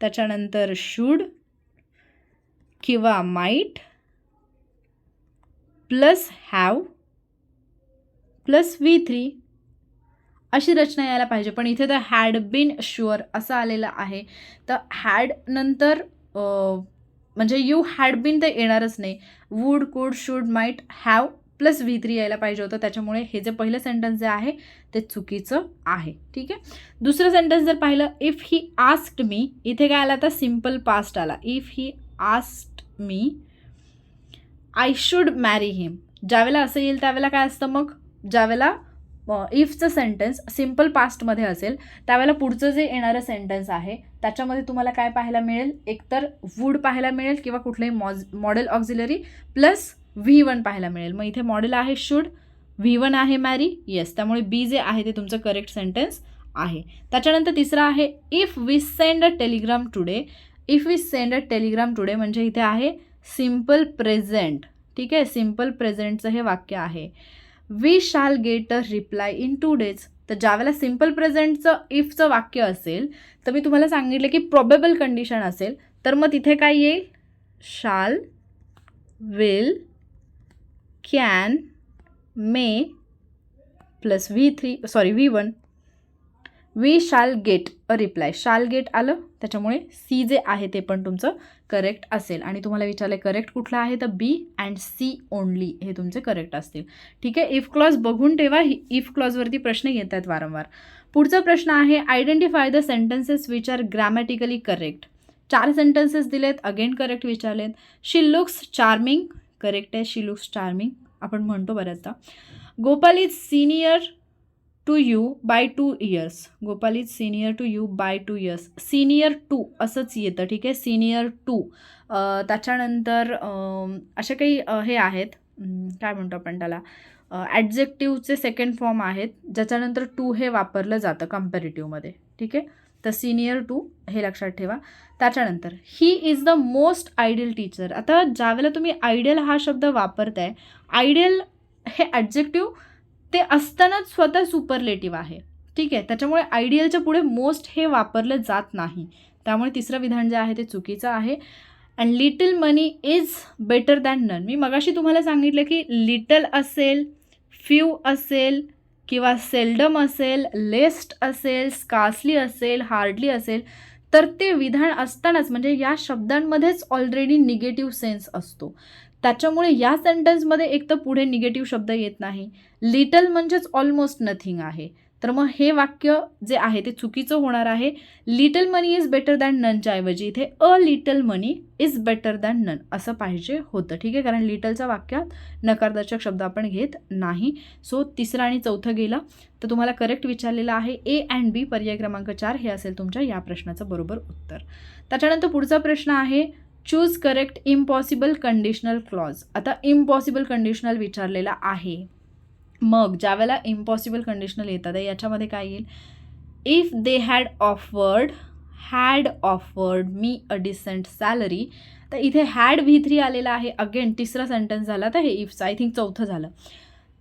त्याच्यानंतर शुड किंवा might plus have plus V3 अशी रचना यायला पाहिजे. पण इथे तर हॅड बीन शुअर असं आलेलं आहे. तर हॅड नंतर म्हणजे यू हॅड बीन तर येणारच नाही. वूड, कुड, should, might, have plus V3 यायला पाहिजे होतं. त्याच्यामुळे हे जे पहिलं सेंटेन्स जे आहे ते चुकीचं आहे. ठीक आहे. दुसरं सेंटेन्स जर पाहिलं, इफ ही आस्क्ड मी, इथे काय आला, तर सिम्पल पास्ट आला. If he asked me I should मॅरी हिम. ज्यावेळेला असं येईल त्यावेळेला काय असतं, मग ज्यावेळेला इफचं सेंटेन्स सिम्पल पास्टमध्ये असेल त्यावेळेला पुढचं जे येणारं सेंटेन्स आहे त्याच्यामध्ये तुम्हाला काय पाहायला मिळेल, एकतर वूड पाहायला मिळेल किंवा कुठलंही मॉडेल ऑक्झिलरी प्लस V1 पाहायला मिळेल. मग इथे मॉडेल आहे शुड, V1 आहे मॅरी, येस. त्यामुळे बी जे आहे ते तुमचं करेक्ट सेंटेन्स आहे. त्याच्यानंतर तिसरं आहे if we send a telegram today. If we send a telegram today म्हणजे इथे आहे सिम्पल प्रेझेंट. ठीक आहे, सिम्पल प्रेझेंटचं हे वाक्य आहे. We shall get a reply in 2 days. तर ज्यावेळेला सिम्पल प्रेझेंटचं इफचं वाक्य असेल तर मी तुम्हाला सांगितलं की प्रोबेबल कंडिशन असेल तर मग तिथे काय येईल, shall, will, can, may plus V1. We shall get a reply. Shall get आलं त्याच्यामुळे सी जे आहे ते पण तुमचं करेक्ट असेल. आणि तुम्हाला विचारलं करेक्ट कुठलं आहे तर बी अँड सी ओनली हे तुमचे करेक्ट असतील. ठीक आहे. इफ क्लॉज बघून ठेवा, इफ क्लॉजवरती प्रश्न येत आहेत वारंवार. पुढचा प्रश्न आहे identify the sentences which are grammatically correct. 4 sentences दिलेत, अगेन करेक्ट विचारलेत. शी लुक्स चार्मिंग, करेक्ट आहे, शी लुक्स चार्मिंग आपण म्हणतो बऱ्याचदा. Gopal is senior to you by 2 years. Gopal is senior to you by 2 years. Senior to असंच येतं. ठीक आहे, सिनियर टू. त्याच्यानंतर असे काही हे आहेत, काय म्हणतो आपण त्याला, ॲडजेक्टिव्हचे सेकंड फॉर्म आहेत ज्याच्यानंतर टू हे वापरलं जातं कम्पॅरेटिव्हमध्ये. ठीक आहे, तर सिनियर टू हे लक्षात ठेवा. त्याच्यानंतर he is the most ideal teacher. आता ज्यावेळेला तुम्ही आयडियल हा शब्द वापरताय, आयडियल हे ॲडजेक्टिव्ह ते असतानाच स्वतः सुपरलेटिव्ह आहे. ठीक आहे, त्याच्यामुळे आयडियलच्या पुढे मोस्ट हे वापरलं जात नाही. त्यामुळे तिसरं विधान जे आहे ते चुकीचं आहे. And little money is better than none. मी मगाशी तुम्हाला सांगितलं की लिटल असेल, फ्यू असेल किंवा सेल्डम असेल, लेस्ट असेल, स्कार्सली असेल, हार्डली असेल तर ते विधान असतानाच म्हणजे या शब्दांमध्येच ऑलरेडी निगेटिव्ह सेन्स असतो. त्याच्यामुळे या सेंटेन्समध्ये एक तर पुढे निगेटिव्ह शब्द येत नाही. लिटल म्हणजेच ऑलमोस्ट नथिंग आहे. तर मग हे वाक्य जे आहे ते चुकीचं होणार आहे. Little money is better than ननच्या ऐवजी इथे a little money is better than none असं पाहिजे होतं. ठीक आहे, कारण लिटलच्या वाक्यात नकारदर्शक शब्द आपण घेत नाही. सो तिसरं आणि चौथं गेलं. तर तुम्हाला करेक्ट विचारलेलं आहे ए अँड बी, पर्याय क्रमांक 4 हे असेल तुमच्या या प्रश्नाचं बरोबर उत्तर. त्याच्यानंतर पुढचा प्रश्न आहे choose correct impossible conditional clause. आता इम्पॉसिबल कंडिशनल विचारलेला आहे. मग ज्यावेळेला इम्पॉसिबल कंडिशनल येतात याच्यामध्ये काय येईल, if they had offered me a decent salary. तर इथे हॅड V3 आलेला आहे. अगेन तिसरा सेंटेन्स झाला तर हे इफचं आय थिंक चौथं झालं.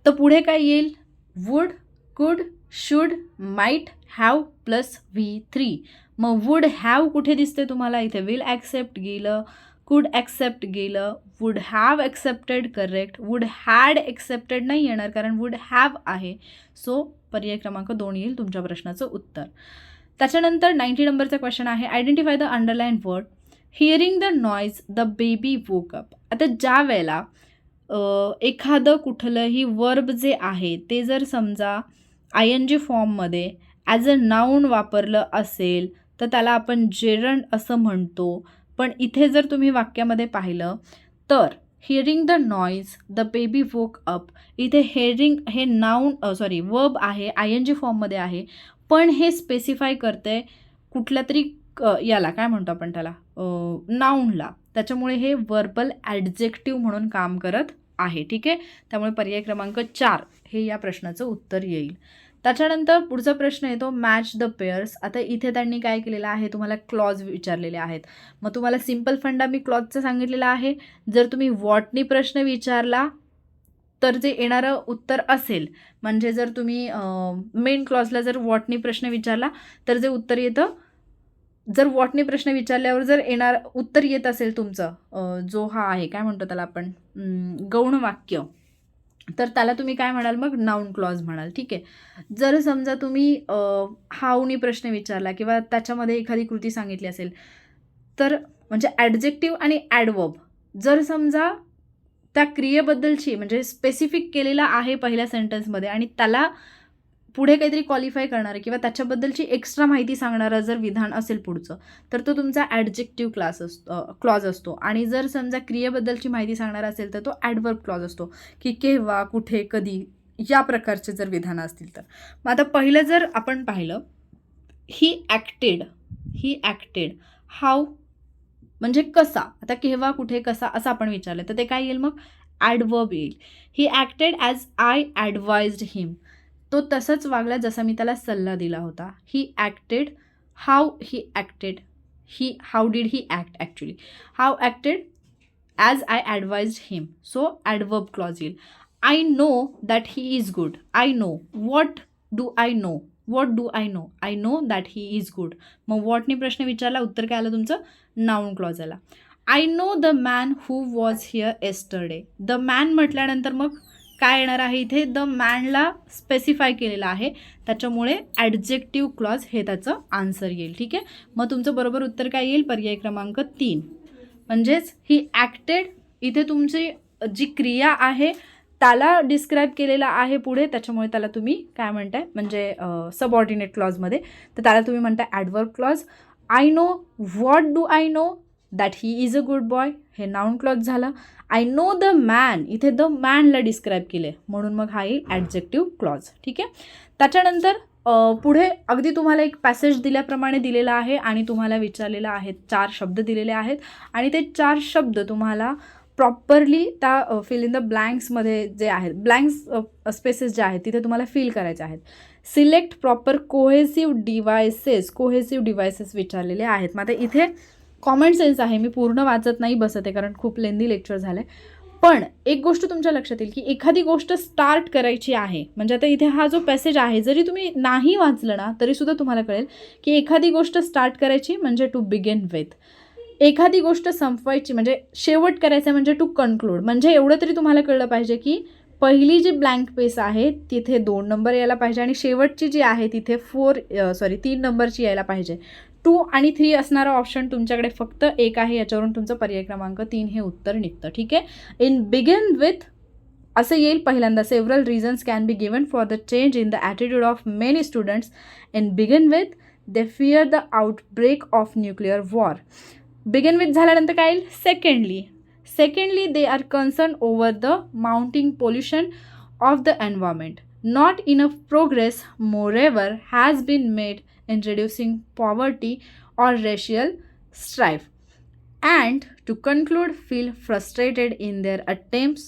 तर पुढे काय येईल, वुड, कुड, should, might, have plus V3. मग वुड हॅव कुठे दिसते तुम्हाला, इथे विल ॲक्सेप्ट गेलं, कुड ॲक्सेप्ट गेलं, would have accepted correct, would had accepted नाही येणार कारण वुड हॅव आहे. सो पर्याय क्रमांक 2 येईल तुमच्या प्रश्नाचं उत्तर. त्याच्यानंतर 90 नंबरचा क्वेश्चन आहे identify the underline word. Hearing the noise the baby woke up. आता ज्या वेळेला एखादं कुठलंही वर्ब जे आहे ते जर समजा ING फॉर्ममध्ये ॲज अ नाऊन वापरलं असेल तर त्याला आपण जेरंड असं म्हणतो. पण इथे जर तुम्ही वाक्यामध्ये पाहिलं तर hearing the noise the baby woke up. इथे हिअरिंग हे नाऊन वर्ब आहे, ING फॉर्ममध्ये आहे, पण हे स्पेसिफाय करतंय कुठल्या तरी याला काय म्हणतो आपण त्याला, नाऊनला. त्याच्यामुळे हे वर्बल ॲडजेक्टिव्ह म्हणून काम करत आहे. ठीक आहे, त्यामुळे पर्याय क्रमांक 4 हे या प्रश्नाचं उत्तर येईल. त्याच्यानंतर पुढचा प्रश्न येतो मॅच द पेअर्स. आता इथे त्यांनी काय केलेलं आहे, तुम्हाला क्लॉज विचारलेले आहेत. मग तुम्हाला सिम्पल फंडा मी क्लॉजचं सांगितलेलं आहे. जर तुम्ही व्हॉटनी प्रश्न विचारला तर जे येणारं उत्तर असेल, म्हणजे जर तुम्ही मेन क्लॉजला जर व्हॉटनी प्रश्न विचारला तर जे उत्तर येतं, जर व्हॉटनी प्रश्न विचारल्यावर जर येणार उत्तर येत असेल तुमचं, जो हा आहे काय म्हणतो त्याला आपण, गौण वाक्य, तर त्याला तुम्ही काय म्हणाल, मग नाऊन क्लॉज म्हणाल. ठीक आहे. जर समजा तुम्ही हाऊनी प्रश्न विचारला किंवा त्याच्यामध्ये एखादी कृती सांगितली असेल, तर म्हणजे ॲडजेक्टिव्ह आणि ॲडवर्ब जर समजा त्या क्रियेबद्दलची म्हणजे स्पेसिफिक केलेला आहे पहिल्या सेंटेन्समध्ये आणि त्याला पुढे काहीतरी क्वालिफाय करणारं किंवा त्याच्याबद्दलची एक्स्ट्रा माहिती सांगणारं जर विधान असेल पुढचं, तर तो तुमचा ॲडजेक्टिव्ह क्लॉज असतो. आणि जर समजा क्रियेबद्दलची माहिती सांगणारा असेल तर तो ॲडवर्ब क्लॉज असतो, की केव्हा, कुठे, कधी या प्रकारचे जर विधानं असतील तर. मग आता पहिलं जर आपण पाहिलं, ही ॲक्टेड हाऊ म्हणजे कसा. आता केव्हा, कुठे, कसा असं आपण विचारलं तर ते काय येईल, मग ॲडवर्ब येईल. He acted as I advised him. तो तसंच वागला जसा मी त्याला सल्ला दिला होता. He acted how did he act actually. How acted as I advised him. So adverb clause येईल. I know that he is good. I know. What do I know. I know that he is good. मग व्हॉटनी प्रश्न विचारला, उत्तर काय आलं तुमचं, noun clause आला. I know the man who was here yesterday. The man म्हटल्यानंतर मग काय येणार आहे, इथे द मॅनला स्पेसिफाय केलेलं आहे, त्याच्यामुळे ॲडजेक्टिव्ह क्लॉज हे त्याचं आन्सर येईल. ठीक आहे. मग तुमचं बरोबर उत्तर काय येईल, पर्याय क्रमांक 3. म्हणजेच ही ॲक्टेड इथे तुमची जी क्रिया आहे त्याला डिस्क्राईब केलेला आहे पुढे, त्याच्यामुळे त्याला तुम्ही काय म्हणताय, म्हणजे सबऑर्डिनेट क्लॉजमध्ये, तर त्याला तुम्ही म्हणताय adverb clause. I know. What do I know. That he is a good boy. हे नाऊन क्लॉज झालं. I know the man. इथे द मॅनला डिस्क्राईब केले म्हणून मग हा येईल ॲडजेक्टिव्ह क्लॉज. ठीक आहे. त्याच्यानंतर पुढे अगदी तुम्हाला एक पॅसेज दिल्याप्रमाणे दिलेला आहे आणि तुम्हाला विचारलेलं आहे, 4 शब्द दिलेले आहेत आणि ते 4 शब्द तुम्हाला प्रॉपरली त्या फिल इन द ब्लँक्समध्ये जे आहेत, ब्लँक्स स्पेसेस जे आहेत तिथे तुम्हाला फिल करायचे आहेत. सिलेक्ट प्रॉपर कोहेसिव्ह डिव्हायसेस विचारलेले आहेत. मग आता इथे कॉमन सेन्स आहे, मी पूर्ण वाचत नाही बसत आहे कारण खूप लेंदी लेक्चर झालं आहे. पण एक गोष्ट तुमच्या लक्षात येईल की एखादी गोष्ट स्टार्ट करायची आहे, म्हणजे आता इथे हा जो पॅसेज आहे जरी तुम्ही नाही वाचलं ना तरीसुद्धा तुम्हाला कळेल की एखादी गोष्ट स्टार्ट करायची म्हणजे टू बिगिन विथ. एखादी गोष्ट संपवायची म्हणजे शेवट करायचा म्हणजे टू कन्क्लूड. म्हणजे एवढं तरी तुम्हाला कळलं पाहिजे की पहिली जी ब्लँक पेस आहे तिथे 2 नंबर यायला पाहिजे आणि शेवटची जी आहे तिथे 3 नंबरची यायला पाहिजे. 2 आणि 3 असणारा ऑप्शन तुमच्याकडे फक्त एक आहे, याच्यावरून तुमचं पर्याय क्रमांक 3 हे उत्तर निघतं. ठीक आहे. इन बिगिन विथ असं येईल पहिल्यांदा. Several reasons can be given for the change in the attitude of many students. In begin with they fear the outbreak of nuclear war. Begin with झाल्यानंतर काय येईल, secondly they are concerned over the mounting pollution of the environment. Not enough progress, moreover, has been made in reducing poverty or racial strife. And to conclude, feel frustrated in their attempts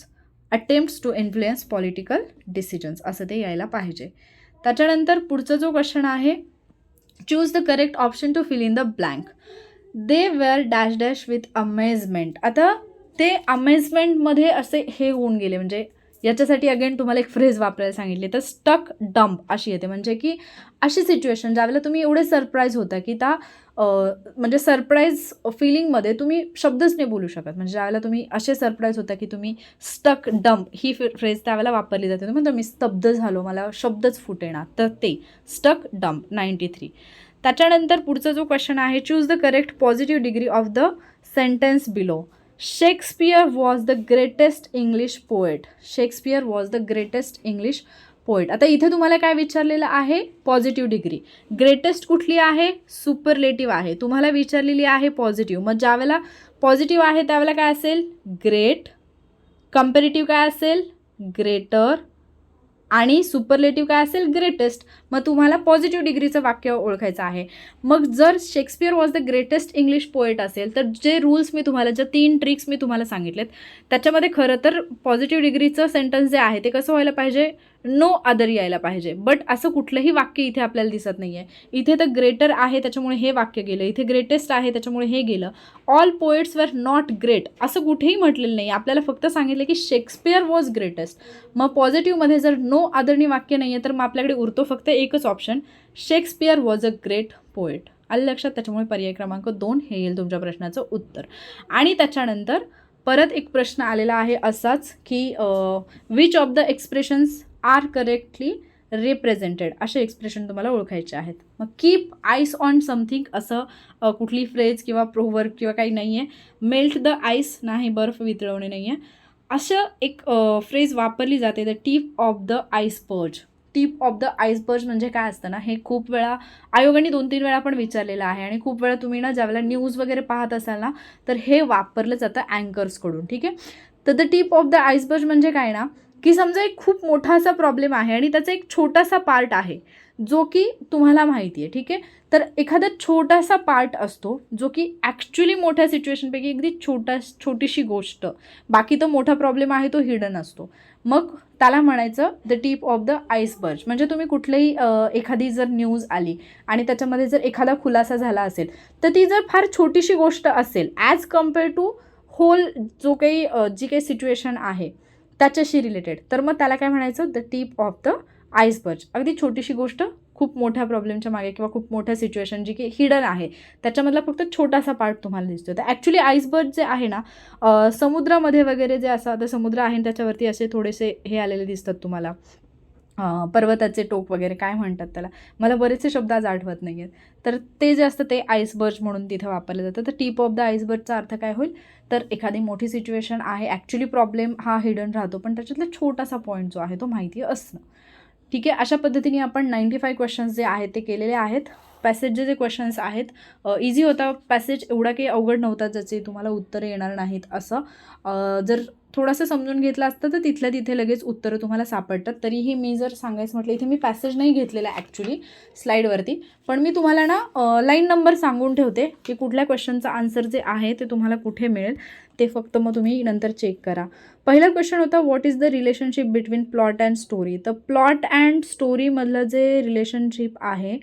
to influence political decisions. असं ते यायला पाहिजे. त्याच्यानंतर पुढचा जो question आहे, choose the correct option to fill in the blank. They were dash dash with amazement. आता ते अमेजमेंटमध्ये असे हे होऊन गेले, म्हणजे याच्यासाठी अगेन तुम्हाला एक फ्रेज वापरायला सांगितली तर स्टक डम्प अशी येते. म्हणजे की अशी सिच्युएशन ज्यावेळेला तुम्ही एवढे सरप्राईज होता की त्या म्हणजे सरप्राईज फिलिंगमध्ये तुम्ही शब्दच नाही बोलू शकत. म्हणजे ज्यावेळेला तुम्ही असे सरप्राईज होता की तुम्ही स्टक डम्प ही फ्रेज त्यावेळेला वापरली जाते. तुम्ही म्हणता मी स्तब्ध झालो, मला शब्दच फुटेना, तर ते स्टक डम्प. 93. त्याच्यानंतर पुढचा जो क्वेश्चन आहे, choose the correct positive degree of the sentence below. Shakespeare was the greatest English poet. आता इथे तुम्हाला काय विचारलेलं आहे, पॉझिटिव्ह डिग्री. ग्रेटेस्ट कुठली आहे, सुपरलेटिव्ह आहे. तुम्हाला विचारलेली आहे पॉझिटिव्ह. मग ज्यावेळेला पॉझिटिव्ह आहे त्यावेळेला काय असेल, ग्रेट, कंपॅरेटिव्ह काय असेल, ग्रेटर, आणि सुपरलेटिव्ह काय असेल, ग्रेटेस्ट. मग तुम्हाला पॉझिटिव्ह डिग्रीचं वाक्य ओळखायचं आहे. मग जर Shakespeare was the greatest English poet असेल, तर जे रूल्स मी तुम्हाला, ज्या 3 ट्रिक्स मी तुम्हाला सांगितलेत, त्याच्यामध्ये खरं तर पॉझिटिव्ह डिग्रीचं सेंटन्स जे आहे ते कसं व्हायला पाहिजे, नो अदर यायला पाहिजे. बट असं कुठलंही वाक्य इथे आपल्याला दिसत नाही आहे. इथे तर ग्रेटर आहे त्याच्यामुळे हे वाक्य गेलं, इथे ग्रेटेस्ट आहे त्याच्यामुळे हे गेलं. All poets were not great असं कुठेही म्हटलेलं नाही. आपल्याला फक्त सांगितलं की शेक्सपियर वॉज ग्रेटेस्ट. मग पॉझिटिव्हमध्ये जर नो अदरनी वाक्य नाही आहे तर मग आपल्याकडे उरतो फक्त एकच option, Shakespeare was a great poet. आलं लक्षात? त्याच्यामुळे पर्याय क्रमांक 2 हे येईल तुमच्या प्रश्नाचं उत्तर. आणि त्याच्यानंतर परत एक प्रश्न आलेला आहे असाच की which of the expressions are correctly represented, असे एक्सप्रेशन तुम्हाला ओळखायचे आहेत. मग कीप आईस ऑन समथिंग असं कुठली फ्रेज किंवा प्रोवर्ब किंवा काही नाही आहे. मेल्ट द आईस नाही, बर्फ वितळवणे नाही आहे. असं एक फ्रेज वापरली जाते, the tip of the iceberg. Tip of the iceberg म्हणजे काय असतं ना, हे खूप वेळा आयोगाने 2-3 वेळा पण विचारलेलं आहे आणि खूप वेळा तुम्ही ना ज्यावेळेला न्यूज वगैरे पाहत असाल ना तर हे वापरलं जातं अँकर्सकडून. ठीक आहे. तर the tip of the iceberg म्हणजे काय ना, की समजा एक खूप मोठा असा प्रॉब्लेम आहे आणि त्याचा एक छोटासा पार्ट आहे जो की तुम्हाला माहिती आहे. ठीक आहे. तर एखादा छोटासा पार्ट असतो जो की ॲक्च्युली मोठ्या सिच्युएशनपैकी अगदी छोटीशी गोष्ट, बाकी तो मोठा प्रॉब्लेम आहे तो हिडन असतो. मग त्याला म्हणायचं the tip of the iceberg. म्हणजे तुम्ही कुठलीही एखादी जर न्यूज आली आणि त्याच्यामध्ये जर एखादा खुलासा झाला असेल तर ती जर फार छोटीशी गोष्ट असेल ॲज कम्पेअर टू होल जो काही जी काही सिच्युएशन आहे त्याच्याशी रिलेटेड, तर मग त्याला काय म्हणायचं, the tip of the iceberg. अगदी छोटीशी गोष्ट खूप मोठ्या प्रॉब्लेमच्या मागे किंवा खूप मोठ्या सिच्युएशन जी की हिडन आहे त्याच्यामधला फक्त छोटासा पार्ट तुम्हाला दिसतो. तर ॲक्च्युली आईसबर्ग जे आहे ना समुद्रामध्ये वगैरे जे असं आता समुद्र आहे त्याच्यावरती असे थोडेसे हे आलेले दिसतात तुम्हाला, पर्वताचे टोक वगैरे काय म्हणतात त्याला, मला बरेचसे शब्द आज आठवत नाही आहेत. तर ते जे असतं ते आईसबर्ग म्हणून तिथं वापरलं जातं. तर टीप ऑफ द आईसबर्गचा अर्थ काय होईल, तर एखादी मोठी सिच्युएशन आहे, ॲक्च्युली प्रॉब्लेम हा हिडन राहतो पण त्याच्यातला छोटासा पॉईंट जो आहे तो माहिती असणं. ठीक आहे. अशा पद्धतीने आपण 95 क्वेश्चन्स जे आहेत ते केलेले आहेत. पॅसेजचे जे क्वेश्चन्स आहेत इझी होता पॅसेज, एवढा काही अवघड नव्हता ज्याचे तुम्हाला उत्तरं येणार नाहीत असं. जर थोडंसं समजून घेतलं असतं तर तिथल्या तिथे लगेच उत्तरं तुम्हाला सापडतात. तरीही मी जर सांगायचं म्हटलं, इथे मी पॅसेज नाही घेतलेला ॲक्च्युली स्लाईडवरती, पण मी तुम्हाला ना लाईन नंबर सांगून ठेवते की कुठल्या क्वेश्चनचा आन्सर जे आहे ते तुम्हाला कुठे मिळेल, ते फक्त मग तुम्ही नंतर चेक करा. पहिला क्वेश्चन होता what is the relationship between plot and story. तर प्लॉट अँड स्टोरीमधलं जे रिलेशनशिप आहे,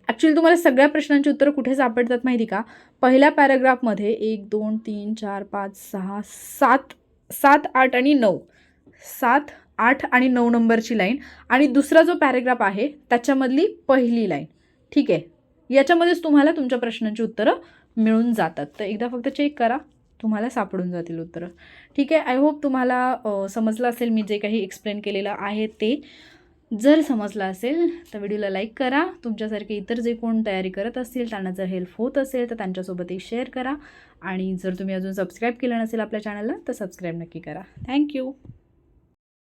ॲक्च्युली तुम्हाला सगळ्या प्रश्नांची उत्तरं कुठे सापडतात माहिती का, पहिल्या पॅराग्राफमध्ये 1 2 3 4 5 6 7 8 आणि 9, 7 8 आणि 9 नंबरची लाईन आणि दुसरा जो पॅराग्राफ आहे त्याच्यामधली पहिली लाईन. ठीक आहे. याच्यामध्येच तुम्हाला तुमच्या प्रश्नांची उत्तरं मिळून जातात. तर एकदा फक्त चेक करा, तुम्हाला सापडून जातील उत्तरं. ठीक आहे. आय होप तुम्हाला समजलं असेल मी जे काही एक्सप्लेन केलेलं आहे ते. जर समजलं असेल तर व्हिडिओला लाईक करा. तुमच्यासारखे इतर जे कोण तयारी करत असतील त्यांना जर हेल्प होत असेल तर त्यांच्यासोबतही शेअर करा. आणि जर तुम्ही अजून सबस्क्राईब केलं नसेल आपल्या चॅनलला तर सबस्क्राईब नक्की करा. थँक्यू.